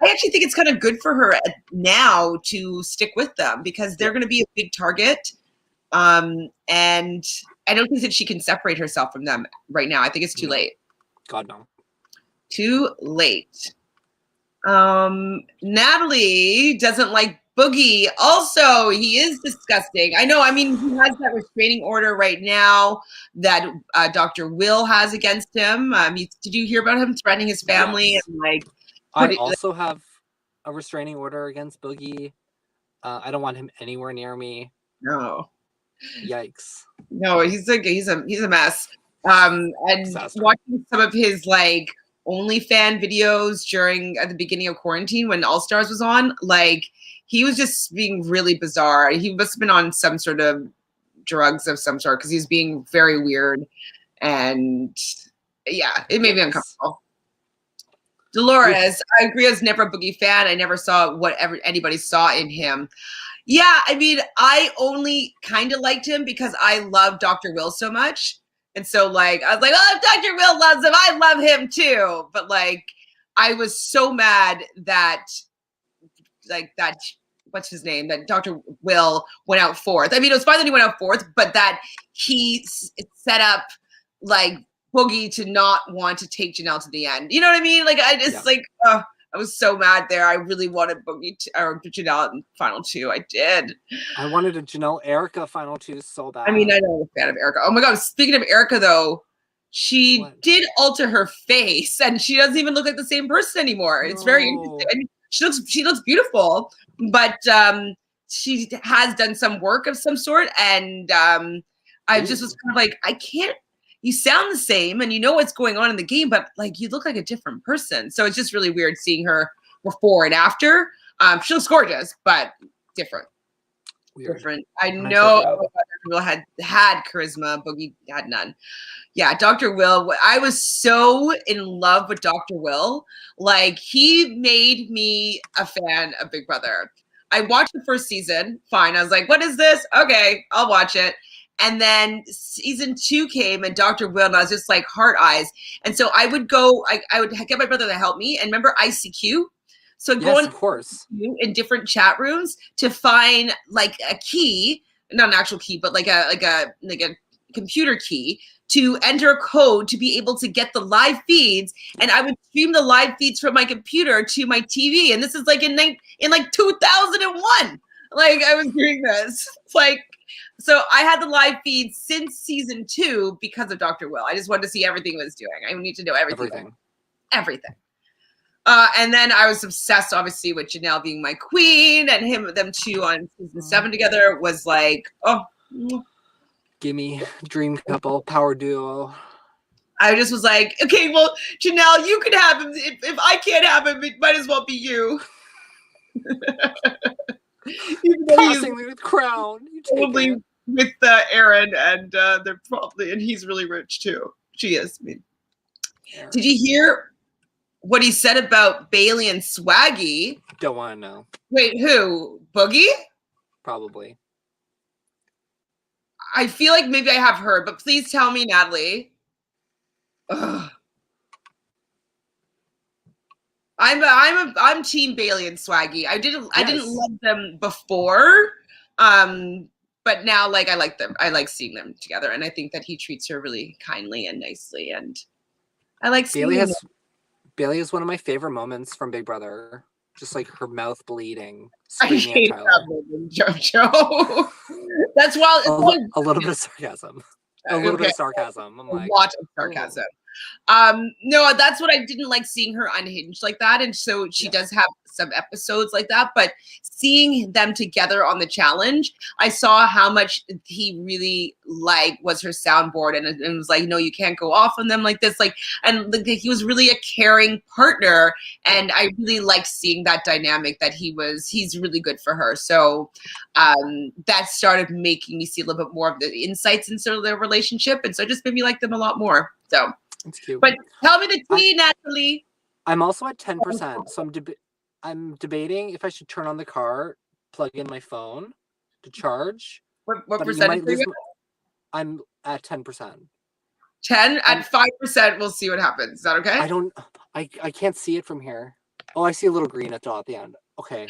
I actually think it's kind of good for her now to stick with them because they're going to be a big target. And I don't think that she can separate herself from them right now. I think it's too late. God, no. Too late. Natalie doesn't like Boogie. Also, he is disgusting. I know. I mean, he has that restraining order right now that Dr. Will has against him. Did you hear about him threatening his family? Yes. And like, I also have a restraining order against Boogie. I don't want him anywhere near me. No. Yikes. No, he's a mess. And watching some of his like OnlyFans videos at the beginning of quarantine when All Stars was on, like he was just being really bizarre. He must have been on some sort of drugs of some sort because he was being very weird. And yeah, it made me uncomfortable. Dolores, I agree. I was never a Boogie fan. I never saw whatever anybody saw in him. Yeah, I mean, I only kind of liked him because I love Dr. Will so much. And so, like, I was like, oh, if Dr. Will loves him, I love him too. But, like, I was so mad that, what's his name? That Dr. Will went out fourth. I mean, it was fine that he went out fourth, but that he set up, like, Boogie to not want to take Janelle to the end. You know what I mean? Like, I just, I was so mad there. I really wanted Boogie or Janelle in final two. I did. I wanted a Janelle Erica final two so bad. I mean, I know I'm a fan of Erica. Oh my God. Speaking of Erica, though, she did alter her face and she doesn't even look like the same person anymore. No. It's very interesting. I mean, she looks beautiful, but she has done some work of some sort. And I just was kind of like, I can't. You sound the same and you know what's going on in the game, but like you look like a different person. So it's just really weird seeing her before and after. She looks gorgeous, but different. Weird. Different. I know Dr. Will had charisma, Boogie had none. Yeah, Dr. Will. I was so in love with Dr. Will. Like he made me a fan of Big Brother. I watched the first season. Fine. I was like, what is this? Okay, I'll watch it. And then season 2 came and Dr. Will, and I was just like heart eyes. And so I would go, I would get my brother to help me. And remember ICQ? So go of course. In different chat rooms to find like a key, not an actual key, but like a computer key to enter a code to be able to get the live feeds. And I would stream the live feeds from my computer to my TV. And this is like in like 2001. Like I was doing this. Like, so I had the live feed since season 2 because of Dr. Will. I just wanted to see everything he was doing. I need to know everything. And then I was obsessed, obviously, with Janelle being my queen and them two on season 7 together was like, oh. Gimme, dream couple, power duo. I just was like, okay, well, Janelle, you can have him. If I can't have him, it might as well be you. Passing the crown. Probably with Aaron, and they're probably, and he's really rich too. She is. I mean, did you hear what he said about Bailey and Swaggy? Don't want to know. Wait, who? Boogie? Probably. I feel like maybe I have heard, but please tell me, Natalie. Ugh. I'm team Bailey and Swaggy. I didn't love them before, but now like I like them. I like seeing them together, and I think that he treats her really kindly and nicely, and I like seeing Bailey is one of my favorite moments from Big Brother. Just like her mouth bleeding. I hate that moment, JoJo. That's why a little bit of sarcasm. A little bit of sarcasm. I'm like, a lot of sarcasm. No, that's what I didn't like, seeing her unhinged like that. And so she does have some episodes like that, but seeing them together on the challenge, I saw how much he really was her soundboard and was like, no, you can't go off on them like this. Like, and he was really a caring partner. And I really liked seeing that dynamic that he's really good for her. So that started making me see a little bit more of the insights into their relationship. And so it just made me like them a lot more. So it's cute. But tell me the tea, Natalie. I'm also at 10%, so I'm debating if I should turn on the car, plug in my phone to charge. What But you percentage might are you lose. at? I'm at 10%. 10 And at 5%. We'll see what happens. Is that okay? I can't see it from here. Oh, I see a little green dot at the end. Okay.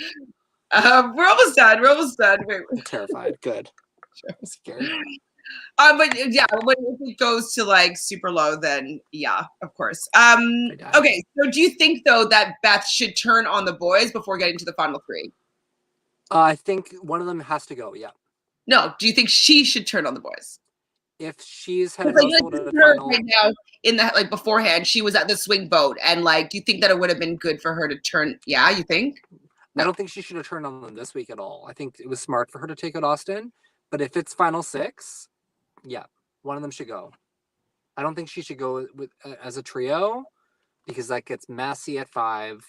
We're almost done. We're almost done. Wait. I'm terrified. Good. I'm scared. But yeah, when it goes to like super low, then yeah, of course. I die. Okay, so do you think though that Beth should turn on the boys before getting to the final three? I think one of them has to go. Yeah. No, do you think she should turn on the boys? If she's head of Like, household at a her final, right now in that like beforehand, she was at the swing boat, and like, do you think that it would have been good for her to turn? Yeah, you think? I don't think she should have turned on them this week at all. I think it was smart for her to take out Austin. But if it's final 6, yeah, one of them should go. I don't think she should go with as a trio because that gets messy at 5.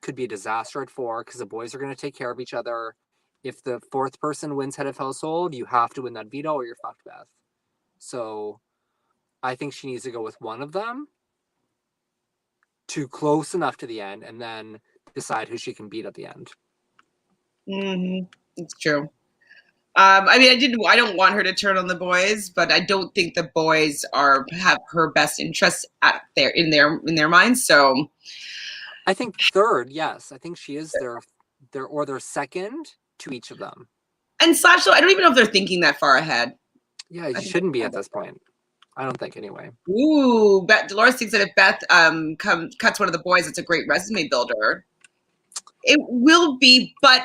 Could be a disaster at 4 because the boys are going to take care of each other. If the 4th person wins head of household, you have to win that veto or you're fucked, Beth. So I think she needs to go with one of them to close enough to the end and then decide who she can beat at the end. Mm-hmm. It's true. I mean, I don't want her to turn on the boys, but I don't think the boys have her best interests in their minds. So I think 3rd, yes. I think she is their second to each of them. And slash, though, I don't even know if they're thinking that far ahead. Yeah, you shouldn't be at this point. I don't think anyway. Ooh, Dolores thinks that if Beth cuts one of the boys, it's a great resume builder. It will be, but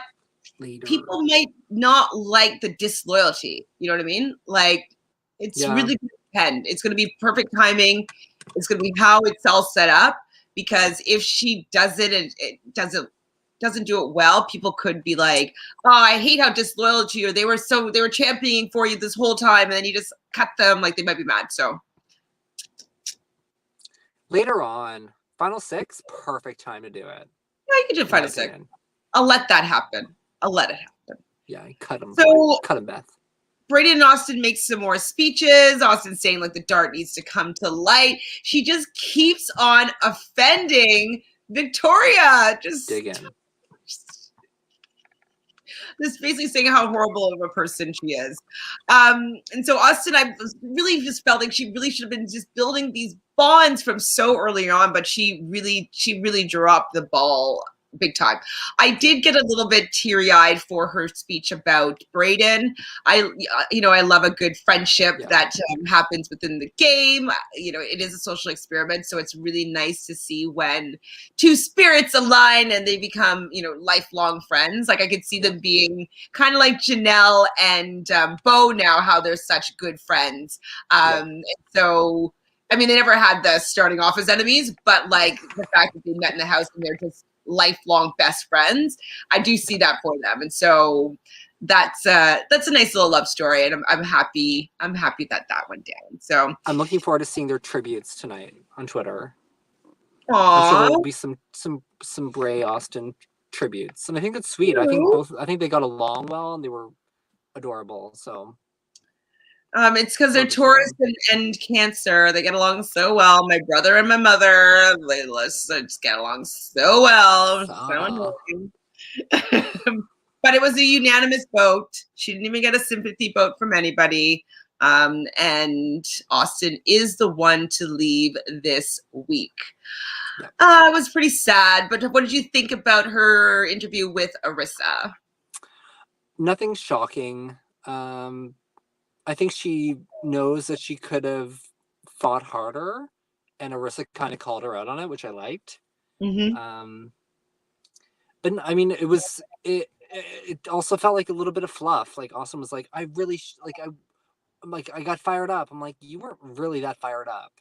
Later. People might not like the disloyalty. You know what I mean? Like, it's really going to depend. It's going to be perfect timing. It's going to be how it's all set up. Because if she does it and it doesn't do it well, people could be like, "Oh, I hate how disloyal to you. They were championing for you this whole time, and then you just cut them." Like, they might be mad. So later on, final 6, perfect time to do it. yeah, you can do final 6. I'll let that happen. I'll let it happen. Yeah, cut him. So cut him, Beth. Brady and Austin make some more speeches. Austin saying like the dart needs to come to light. She just keeps on offending Victoria. Just basically saying how horrible of a person she is. And so Austin, I really just felt like she really should have been just building these bonds from so early on, but she really dropped the ball big time. I did get a little bit teary-eyed for her speech about Brayden. I love a good friendship that happens within the game. It is a social experiment, so it's really nice to see when two spirits align and they become, lifelong friends. Like I could see them being kind of like Janelle and Bo now, how they're such good friends. So, I mean, they never had the starting off as enemies, but like the fact that they met in the house and they're just lifelong best friends, I do see that for them. And so that's a nice little love story, and I'm happy that went down. So I'm looking forward to seeing their tributes tonight on Twitter. Aww. I'm sure there'll be some Bray Austin tributes, and I think that's sweet. I think they got along well and they were adorable. So it's because they're Taurus and Cancer. They get along so well. My brother and my mother, they just get along so well. So annoying. But it was a unanimous vote. She didn't even get a sympathy vote from anybody. And Austin is the one to leave this week. It was pretty sad. But what did you think about her interview with Arissa? Nothing shocking. I think she knows that she could have fought harder, and Arissa kind of called her out on it, which I liked. Mm-hmm. But I mean, it also felt like a little bit of fluff. Like Austin was like, I really I got fired up. I'm like, you weren't really that fired up.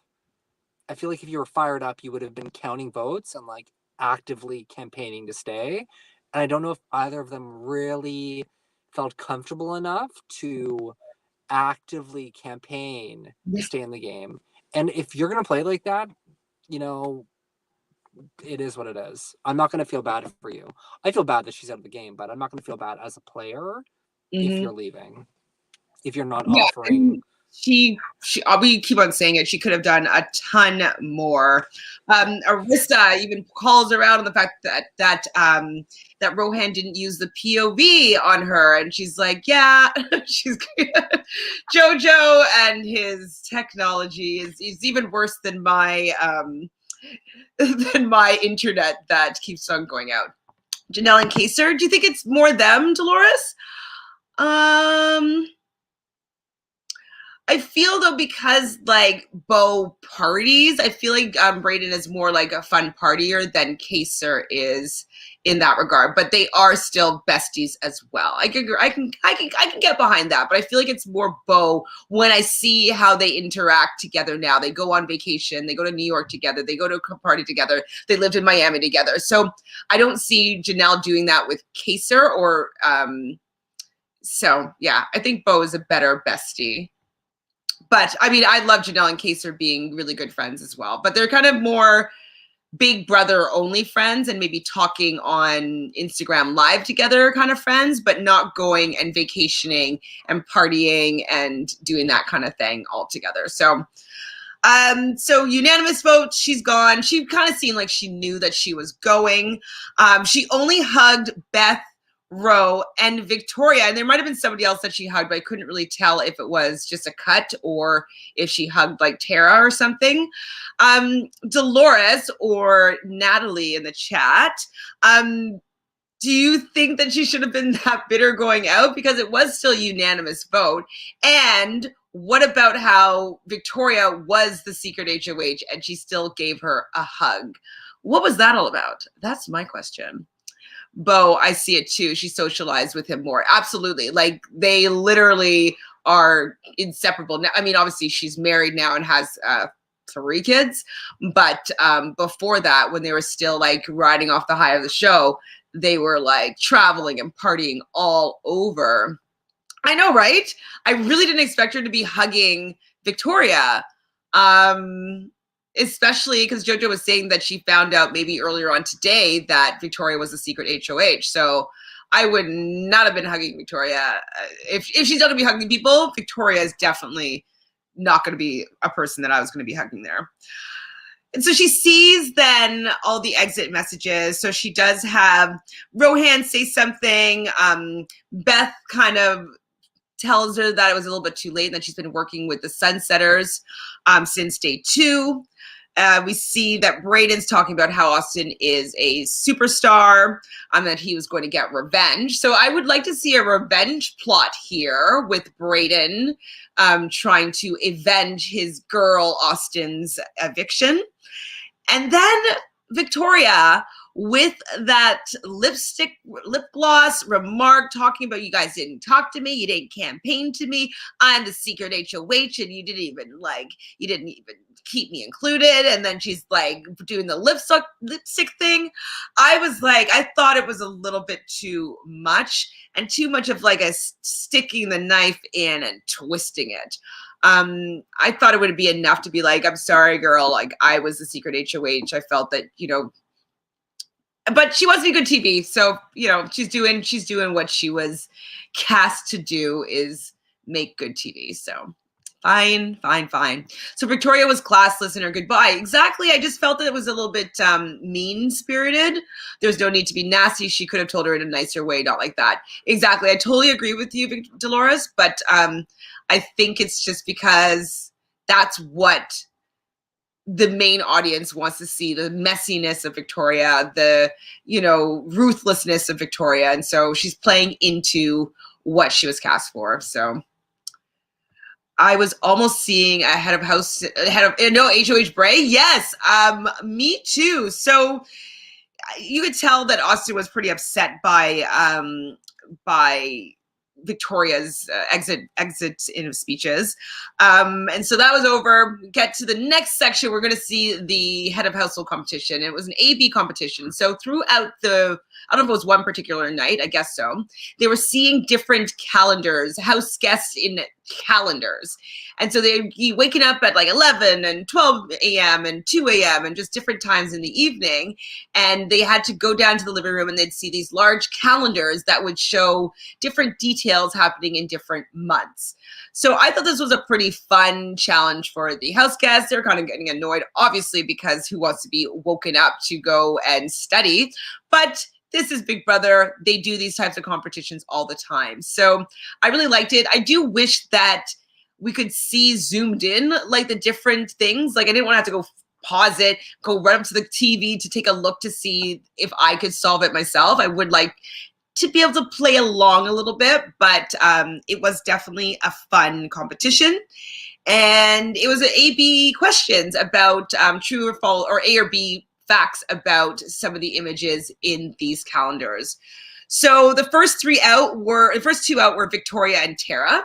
I feel like if you were fired up, you would have been counting votes and like actively campaigning to stay. And I don't know if either of them really felt comfortable enough to actively campaign to stay in the game. And if you're going to play like that, it is what it is. I'm not going to feel bad for you. I feel bad that she's out of the game, but I'm not going to feel bad as a player if you're leaving. If you're not offering we keep on saying it. She could have done a ton more. Arissa even calls her out on the fact that Rohan didn't use the POV on her, and she's like, "Yeah, she's JoJo and his technology is even worse than my internet that keeps on going out." Janelle and Kaser, do you think it's more them, Dolores? I feel though, because like Bo parties, I feel like Brayden is more like a fun partier than Kaser is in that regard. But they are still besties as well. I can get behind that, but I feel like it's more Bo when I see how they interact together now. They go on vacation, they go to New York together, they go to a party together, they lived in Miami together. So I don't see Janelle doing that with Kaser or so yeah, I think Bo is a better bestie. But I mean, I love Janelle and Kaser being really good friends as well. But they're kind of more big brother only friends and maybe talking on Instagram live together kind of friends, but not going and vacationing and partying and doing that kind of thing all together. So unanimous vote, she's gone. She kind of seemed like she knew that she was going. She only hugged Beth, Ro, and Victoria, and there might have been somebody else that she hugged, but I couldn't really tell if it was just a cut or if she hugged like Tara or something. Dolores or Natalie in the chat, do you think that she should have been that bitter going out? Because it was still a unanimous vote. And what about how Victoria was the secret HOH and she still gave her a hug? What was that all about? That's my question. Bo, I see it too. She socialized with him more. Absolutely. Like they literally are inseparable. Now, I mean, obviously she's married now and has 3 kids. But before that, when they were still like riding off the high of the show, they were like traveling and partying all over. I know, right? I really didn't expect her to be hugging Victoria. Especially because JoJo was saying that she found out maybe earlier on today that Victoria was a secret HOH. So I would not have been hugging Victoria. If she's not going to be hugging people, Victoria is definitely not going to be a person that I was going to be hugging there. And so she sees then all the exit messages. So she does have Rohan say something. Beth kind of tells her that it was a little bit too late and that she's been working with the Sunsetters since day 2. We see that Brayden's talking about how Austin is a superstar, that he was going to get revenge. So I would like to see a revenge plot here with Brayden trying to avenge his girl Austin's eviction. And then Victoria with that lip gloss remark talking about, you guys didn't talk to me, you didn't campaign to me, I'm the secret HOH and you didn't even keep me included. And then she's like doing the lipstick thing. I was like, I thought it was a little bit too much and too much of like a sticking the knife in and twisting it. I thought it would be enough to be like, I'm sorry, girl, like I was the secret HOH. I felt that, but she wants to be good TV. So, she's doing what she was cast to do, is make good TV. So fine. So Victoria was classless in her goodbye. Exactly. I just felt that it was a little bit mean-spirited. There's no need to be nasty. She could have told her in a nicer way, not like that. Exactly. I totally agree with you, Dolores, but I think it's just because that's what the main audience wants to see, the messiness of Victoria, the, ruthlessness of Victoria. And so she's playing into what she was cast for. So I was almost seeing HOH Bray. Yes. Me too. So you could tell that Austin was pretty upset by Victoria's exit in speeches. And so that was over. Get to the next section. We're going to see the head of household competition. It was an A-B competition. So throughout I don't know if it was one particular night, I guess so, they were seeing different calendars, house guests in calendars. And so they'd be waking up at like 11 and 12 a.m. and 2 a.m. and just different times in the evening. And they had to go down to the living room and they'd see these large calendars that would show different details happening in different months. So I thought this was a pretty fun challenge for the house guests. They're kind of getting annoyed, obviously, because who wants to be woken up to go and study? But this is Big Brother. They do these types of competitions all the time. So I really liked it. I do wish that we could see zoomed in, like the different things. Like I didn't want to have to go pause it, go run up to the TV to take a look to see if I could solve it myself. I would like to be able to play along a little bit, but it was definitely a fun competition. And it was an A/B questions about true or false, or A or B facts about some of the images in these calendars. So the first two out were Victoria and Tara.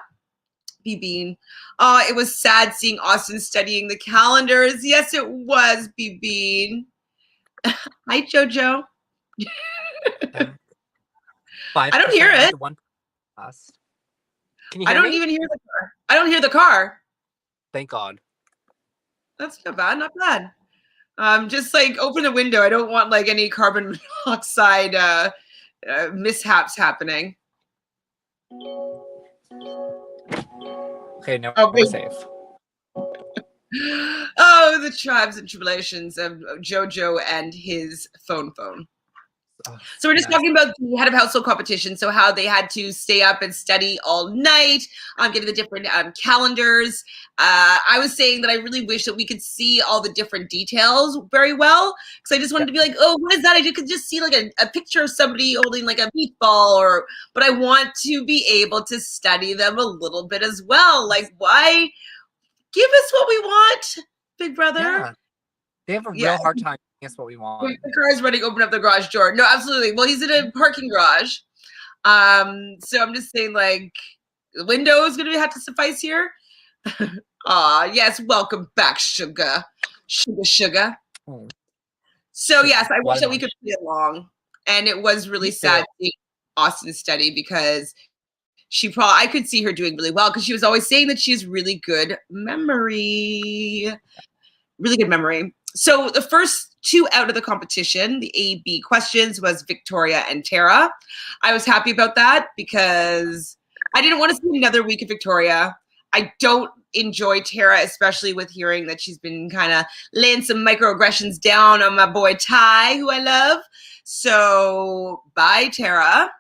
BBan. It was sad seeing Austin studying the calendars. Yes, it was, BBan. Hi, Jojo. I don't hear it. Can you hear me? I don't even hear the car. I don't hear the car. Thank God. That's not bad. Not bad. Just like open the window. I don't want like any carbon monoxide mishaps happening. Okay, now we're safe. Oh, the tribes and tribulations of Jojo and his phone. So we're just talking about the head of household competition. So how they had to stay up and study all night, getting the different calendars. I was saying that I really wish that we could see all the different details very well. Because I just wanted to be like, oh, what is that? I could just see like a picture of somebody holding like a meatball, but I want to be able to study them a little bit as well. Like, why? Give us what we want, Big Brother. Yeah. They have a real hard time. Guess what we want. The car is running. Open up the garage door. No, absolutely. Well, he's in a parking garage. So I'm just saying, like, the window is going to have to suffice here. Yes. Welcome back, sugar. Sugar. Oh. So yes, I wish that we could play along. And it was really sad seeing Austin study because I could see her doing really well because she was always saying that she has really good memory. Really good memory. So the first two out of the competition, the A/B questions, was Victoria and Tara. I was happy about that because I didn't want to see another week of Victoria. I don't enjoy Tara, especially with hearing that she's been kind of laying some microaggressions down on my boy Ty, who I love. So bye, Tara.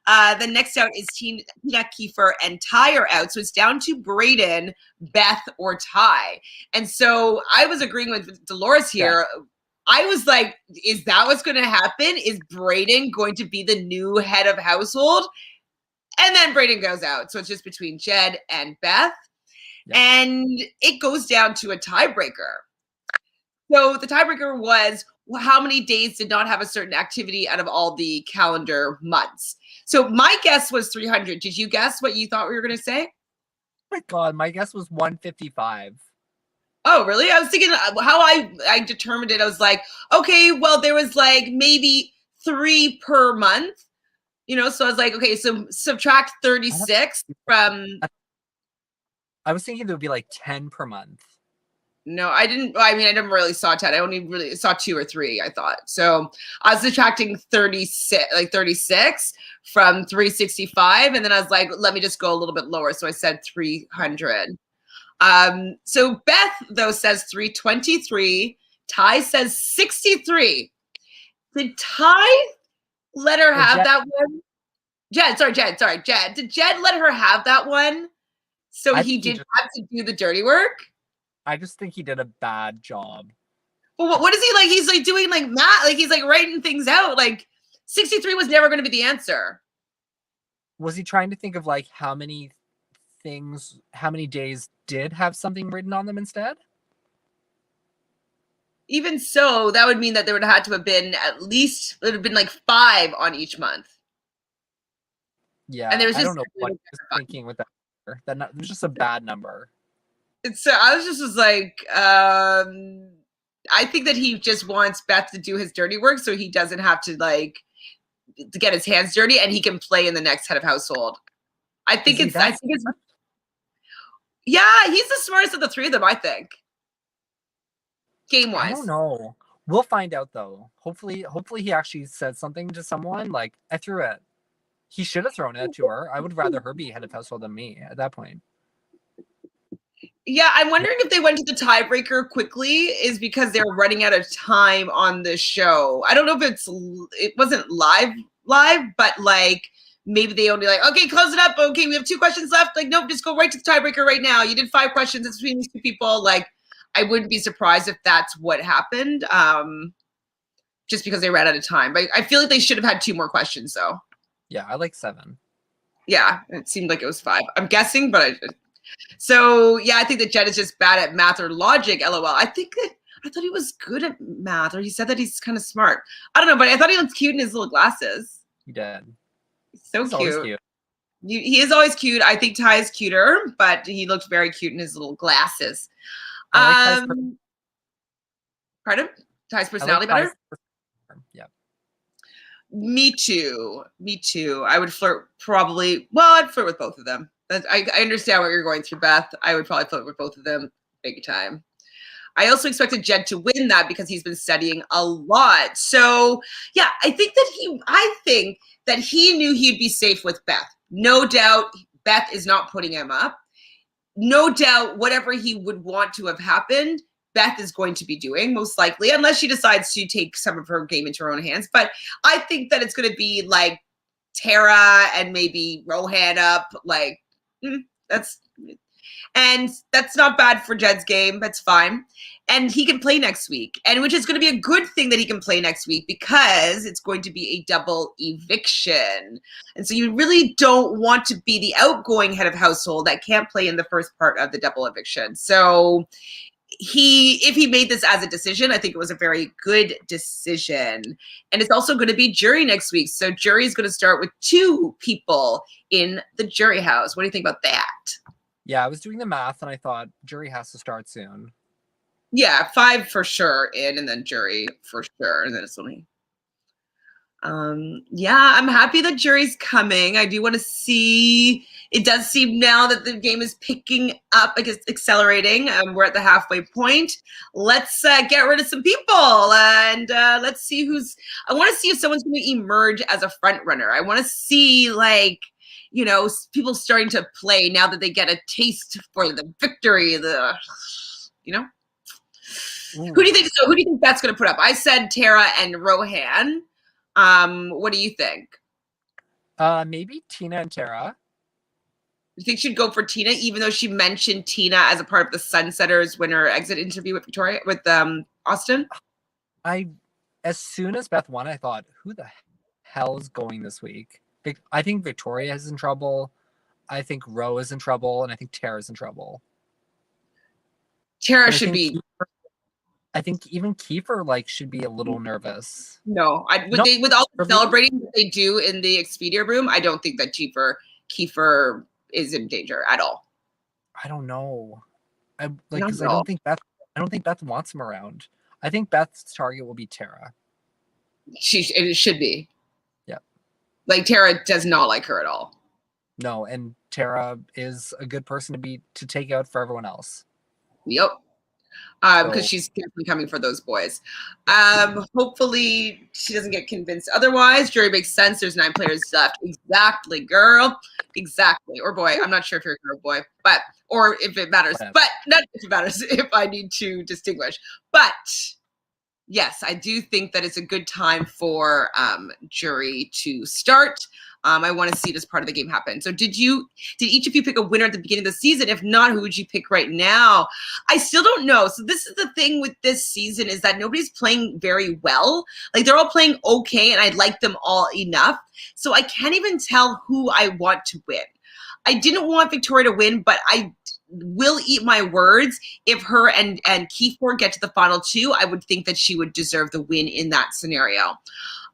The next out is Tina, Kiefer, and Ty are out. So it's down to Brayden, Beth, or Ty. And so I was agreeing with Dolores here. Yeah. I was like, is that what's going to happen? Is Brayden going to be the new head of household? And then Brayden goes out. So it's just between Jed and Beth. Yeah. And it goes down to a tiebreaker. So the tiebreaker was how many days did not have a certain activity out of all the calendar months. So my guess was 300. Did you guess what you thought we were going to say? Oh my God, my guess was 155. Oh, really? I was thinking how I determined it. I was like, okay, well, there was like maybe 3 per month, so I was like, okay, so subtract 36 from. I was thinking there would be like 10 per month. No, I didn't. I never really saw 10. I only really saw 2 or 3, I thought. So I was subtracting 36 from 365. And then I was like, let me just go a little bit lower. So I said 300. So Beth, though, says 323. Ty says 63. Did Ty let her have that one? Jed. Did Jed let her have that one? So he did have to do the dirty work? I just think he did a bad job. Well, what is he like? He's like doing like math, like he's like writing things out. Like 63 was never going to be the answer. Was he trying to think of like how many days did have something written on them instead? Even so, that would mean that there would have had to have been it would have been like 5 on each month. Yeah, and there was just, I don't know what he was thinking with that. It was just a bad number. So I was like, I think that he just wants Beth to do his dirty work so he doesn't have to to get his hands dirty and he can play in the next head of household. I think it's Yeah, he's the smartest of the three of them, I think. I don't Game-wise. know. We'll find out though. Hopefully he actually said something to someone. Like, I threw it. He should have thrown it to her. I would rather her be head of household than me at that point. Yeah, I'm wondering if they went to the tiebreaker quickly is because they were running out of time on the show. I don't know if it wasn't live, but like maybe they only like, okay, close it up. Okay, we have 2 questions left. Like, nope, just go right to the tiebreaker right now. You did 5 questions. It's between these 2 people. Like, I wouldn't be surprised if that's what happened. Just because they ran out of time. But I feel like they should have had 2 more questions though. Yeah, I like 7. Yeah, it seemed like it was 5. I'm guessing, but so yeah, I think that Jed is just bad at math or logic. LOL. I thought he was good at math, or he said that he's kind of smart. I don't know, but I thought he looked cute in his little glasses. He did. So He's cute. always cute. He is always cute. I think Ty is cuter, but he looked very cute in his little glasses. I like Pardon? Ty's I personality like better? Yeah. Me too. Me too. I would flirt probably. Well, I'd flirt with both of them. I understand what you're going through, Beth. I would probably flirt with both of them big time. I also expected Jed to win that because he's been studying a lot. So yeah, I think that he knew he'd be safe with Beth. No doubt Beth is not putting him up. No doubt whatever he would want to have happened, Beth is going to be doing, most likely, unless she decides to take some of her game into her own hands. But I think that it's going to be like Tara and maybe Rohan up. Like, that's not bad for Jed's game. That's fine. And he can play next week, and which is going to be a good thing that he can play next week because it's going to be a double eviction. And so you really don't want to be the outgoing head of household that can't play in the first part of the double eviction. So if he made this as a decision, I think it was a very good decision. And it's also going to be jury next week. So jury is going to start with 2 people in the jury house. What do you think about that? Yeah, I was doing the math and I thought jury has to start soon. Yeah, 5 for sure in, and then jury for sure, and then it's only. Yeah, I'm happy that jury's coming. I do want to see. It does seem now that the game is picking up, like it's accelerating. We're at the halfway point. Let's get rid of some people, and let's see who's. I want to see if someone's going to emerge as a front runner. I want to see people starting to play now that they get a taste for the victory. Ooh. Who do you think? So who do you think that's going to put up? I said Tara and Rohan. What do you think? Maybe Tina and Tara. You think she'd go for Tina, even though she mentioned Tina as a part of the Sunsetters winner exit interview with Austin? As soon as Beth won, I thought, who the hell is going this week? I think Victoria is in trouble. I think Ro is in trouble, and I think Tara's in trouble. Tara should be. I think even Kiefer should be a little nervous. No, with all the celebrating that they do in the Expedia room, I don't think that Kiefer is in danger at all. I don't know. I don't think Beth wants him around. I think Beth's target will be Tara. It should be. Yeah. Like Tara does not like her at all. No, and Tara is a good person to take out for everyone else. Yep. Because she's definitely coming for those boys. Hopefully she doesn't get convinced otherwise. Jury makes sense. There's 9 players left. Exactly, girl. Exactly. Or boy. I'm not sure if you're a girl or boy, or if it matters. Whatever. But not if it matters, if I need to distinguish. But yes, I do think that it's a good time for jury to start. I want to see this part of the game happen. So did each of you pick a winner at the beginning of the season? If not, who would you pick right now? I still don't know. So this is the thing with this season is that nobody's playing very well. Like they're all playing okay, and I like them all enough. So I can't even tell who I want to win. I didn't want Victoria to win, but I will eat my words. If her and Kiefer get to the final 2, I would think that she would deserve the win in that scenario.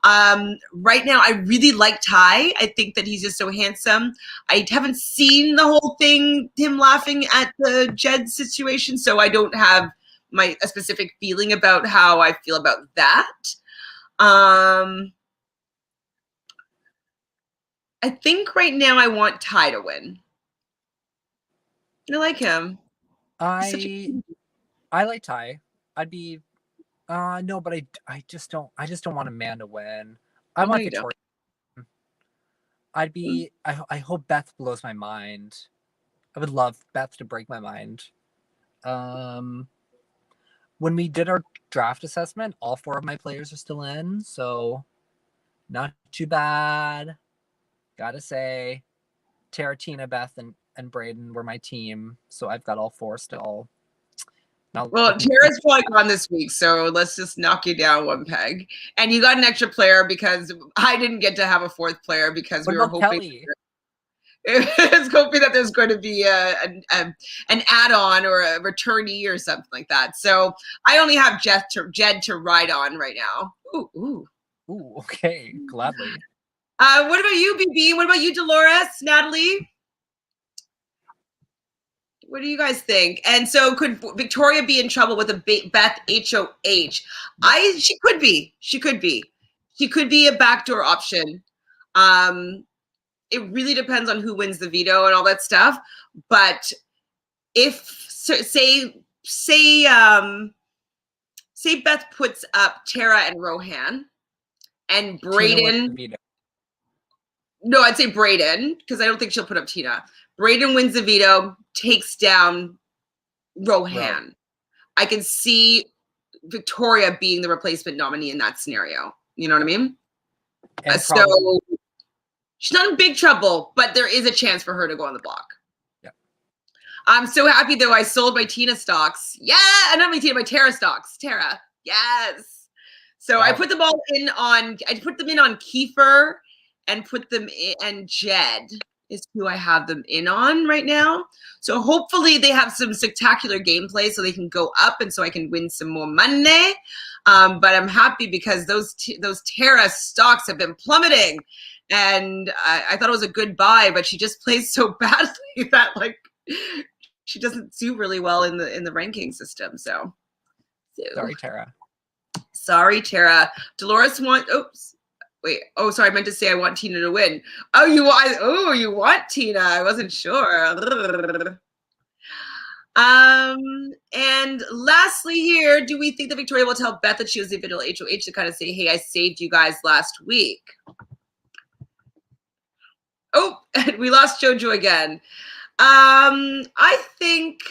Right now, I really like Ty. I think that he's just so handsome. I haven't seen the whole thing, him laughing at the Jed situation, so I don't have a specific feeling about how I feel about that. I think right now I want Ty to win. I like him. He's such a I like Ty. I'd be no, but I just don't want Amanda to win. I no, want you don't. Victoria. I hope Beth blows my mind. I would love Beth to break my mind. When we did our draft assessment, all 4 of my players are still in, so not too bad. Gotta say, Tara, Tina, Beth, and Braden were my team, so I've got all 4 still. Now, Well, Tara's probably gone this week, so let's just knock you down 1 peg. And you got an extra player because I didn't get to have a 4th player because what we were about hoping. Kelly? It's hoping that there's going to be an add-on or a returnee or something like that. So I only have Jed to ride on right now. Ooh. Okay, gladly. What about you, BB? What about you, Dolores, Natalie? What do you guys think? And so could Victoria be in trouble with a Beth HOH? She could be. She could be a backdoor option. It really depends on who wins the veto and all that stuff. But if say Beth puts up Tara and Rohan and Braden. No, I'd say Braden because I don't think she'll put up Tina. Braden wins the veto, takes down Rohan. I can see Victoria being the replacement nominee in that scenario. You know what I mean? So she's not in big trouble, but there is a chance for her to go on the block. Yeah. I'm so happy though. I sold my Tina stocks. Yeah, not my Tina, my Tara stocks. Tara, yes. So wow. I put them all in on. I put them in on Kiefer and put them in, and Jed is who I have them in on right now. So hopefully they have some spectacular gameplay so they can go up and so I can win some more money. But I'm happy because those Tara stocks have been plummeting. And I thought it was a good buy, but she just plays so badly that like she doesn't do really well in the ranking system. So sorry, Tara. Sorry, Tara. Dolores oops. Wait. Oh, sorry. I meant to say I want Tina to win. Oh, you want Tina? I wasn't sure. And lastly here, do we think that Victoria will tell Beth that she was the individual HOH to kind of say, hey, I saved you guys last week? Oh, we lost Jojo again. I think,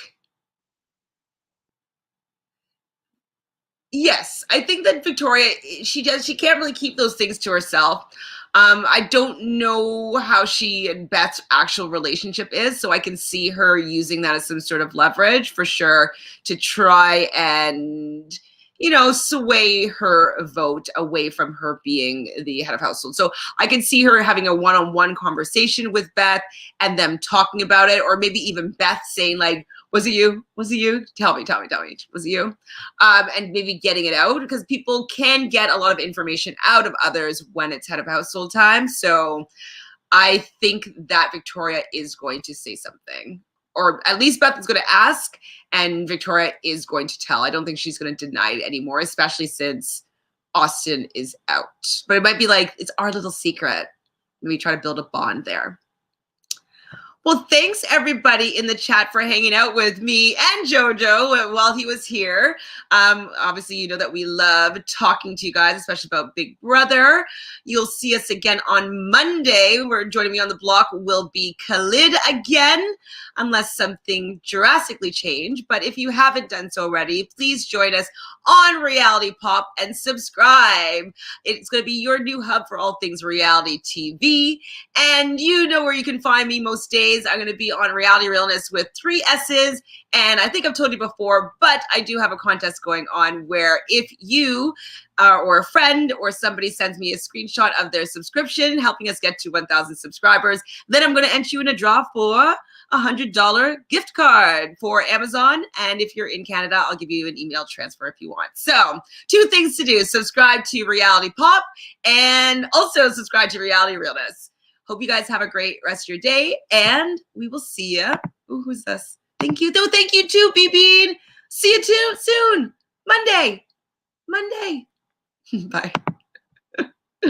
yes, I think that Victoria, she can't really keep those things to herself. I don't know how she and Beth's actual relationship is, so I can see her using that as some sort of leverage for sure to try and, sway her vote away from her being the head of household. So I can see her having a one-on-one conversation with Beth and them talking about it, or maybe even Beth saying like, was it you? Was it you? Tell me. Was it you? And maybe getting it out because people can get a lot of information out of others when it's head of household time. So I think that Victoria is going to say something, or at least Beth is going to ask and Victoria is going to tell. I don't think she's going to deny it anymore, especially since Austin is out. But it might be like, it's our little secret. Maybe try to build a bond there. Well, thanks everybody in the chat for hanging out with me and Jojo while he was here. Obviously, you know that we love talking to you guys, especially about Big Brother. You'll see us again on Monday. Joining me on the block will be Khalid again, unless something drastically changed. But if you haven't done so already, please join us on Reality Pop and subscribe. It's going to be your new hub for all things reality TV. And you know where you can find me most days. I'm going to be on Realness with 3 S's. And I think I've told you before, but I do have a contest going on where if you or a friend or somebody sends me a screenshot of their subscription, helping us get to 1,000 subscribers, then I'm going to enter you in a draw for a $100 gift card for Amazon. And if you're in Canada, I'll give you an email transfer if you want. So 2 things to do. Subscribe to Reality Pop and also subscribe to Reality Realness. Hope you guys have a great rest of your day, and we will see you. Ooh, who's this? Thank you. Thank you too, BB. See you too soon. Monday. Bye.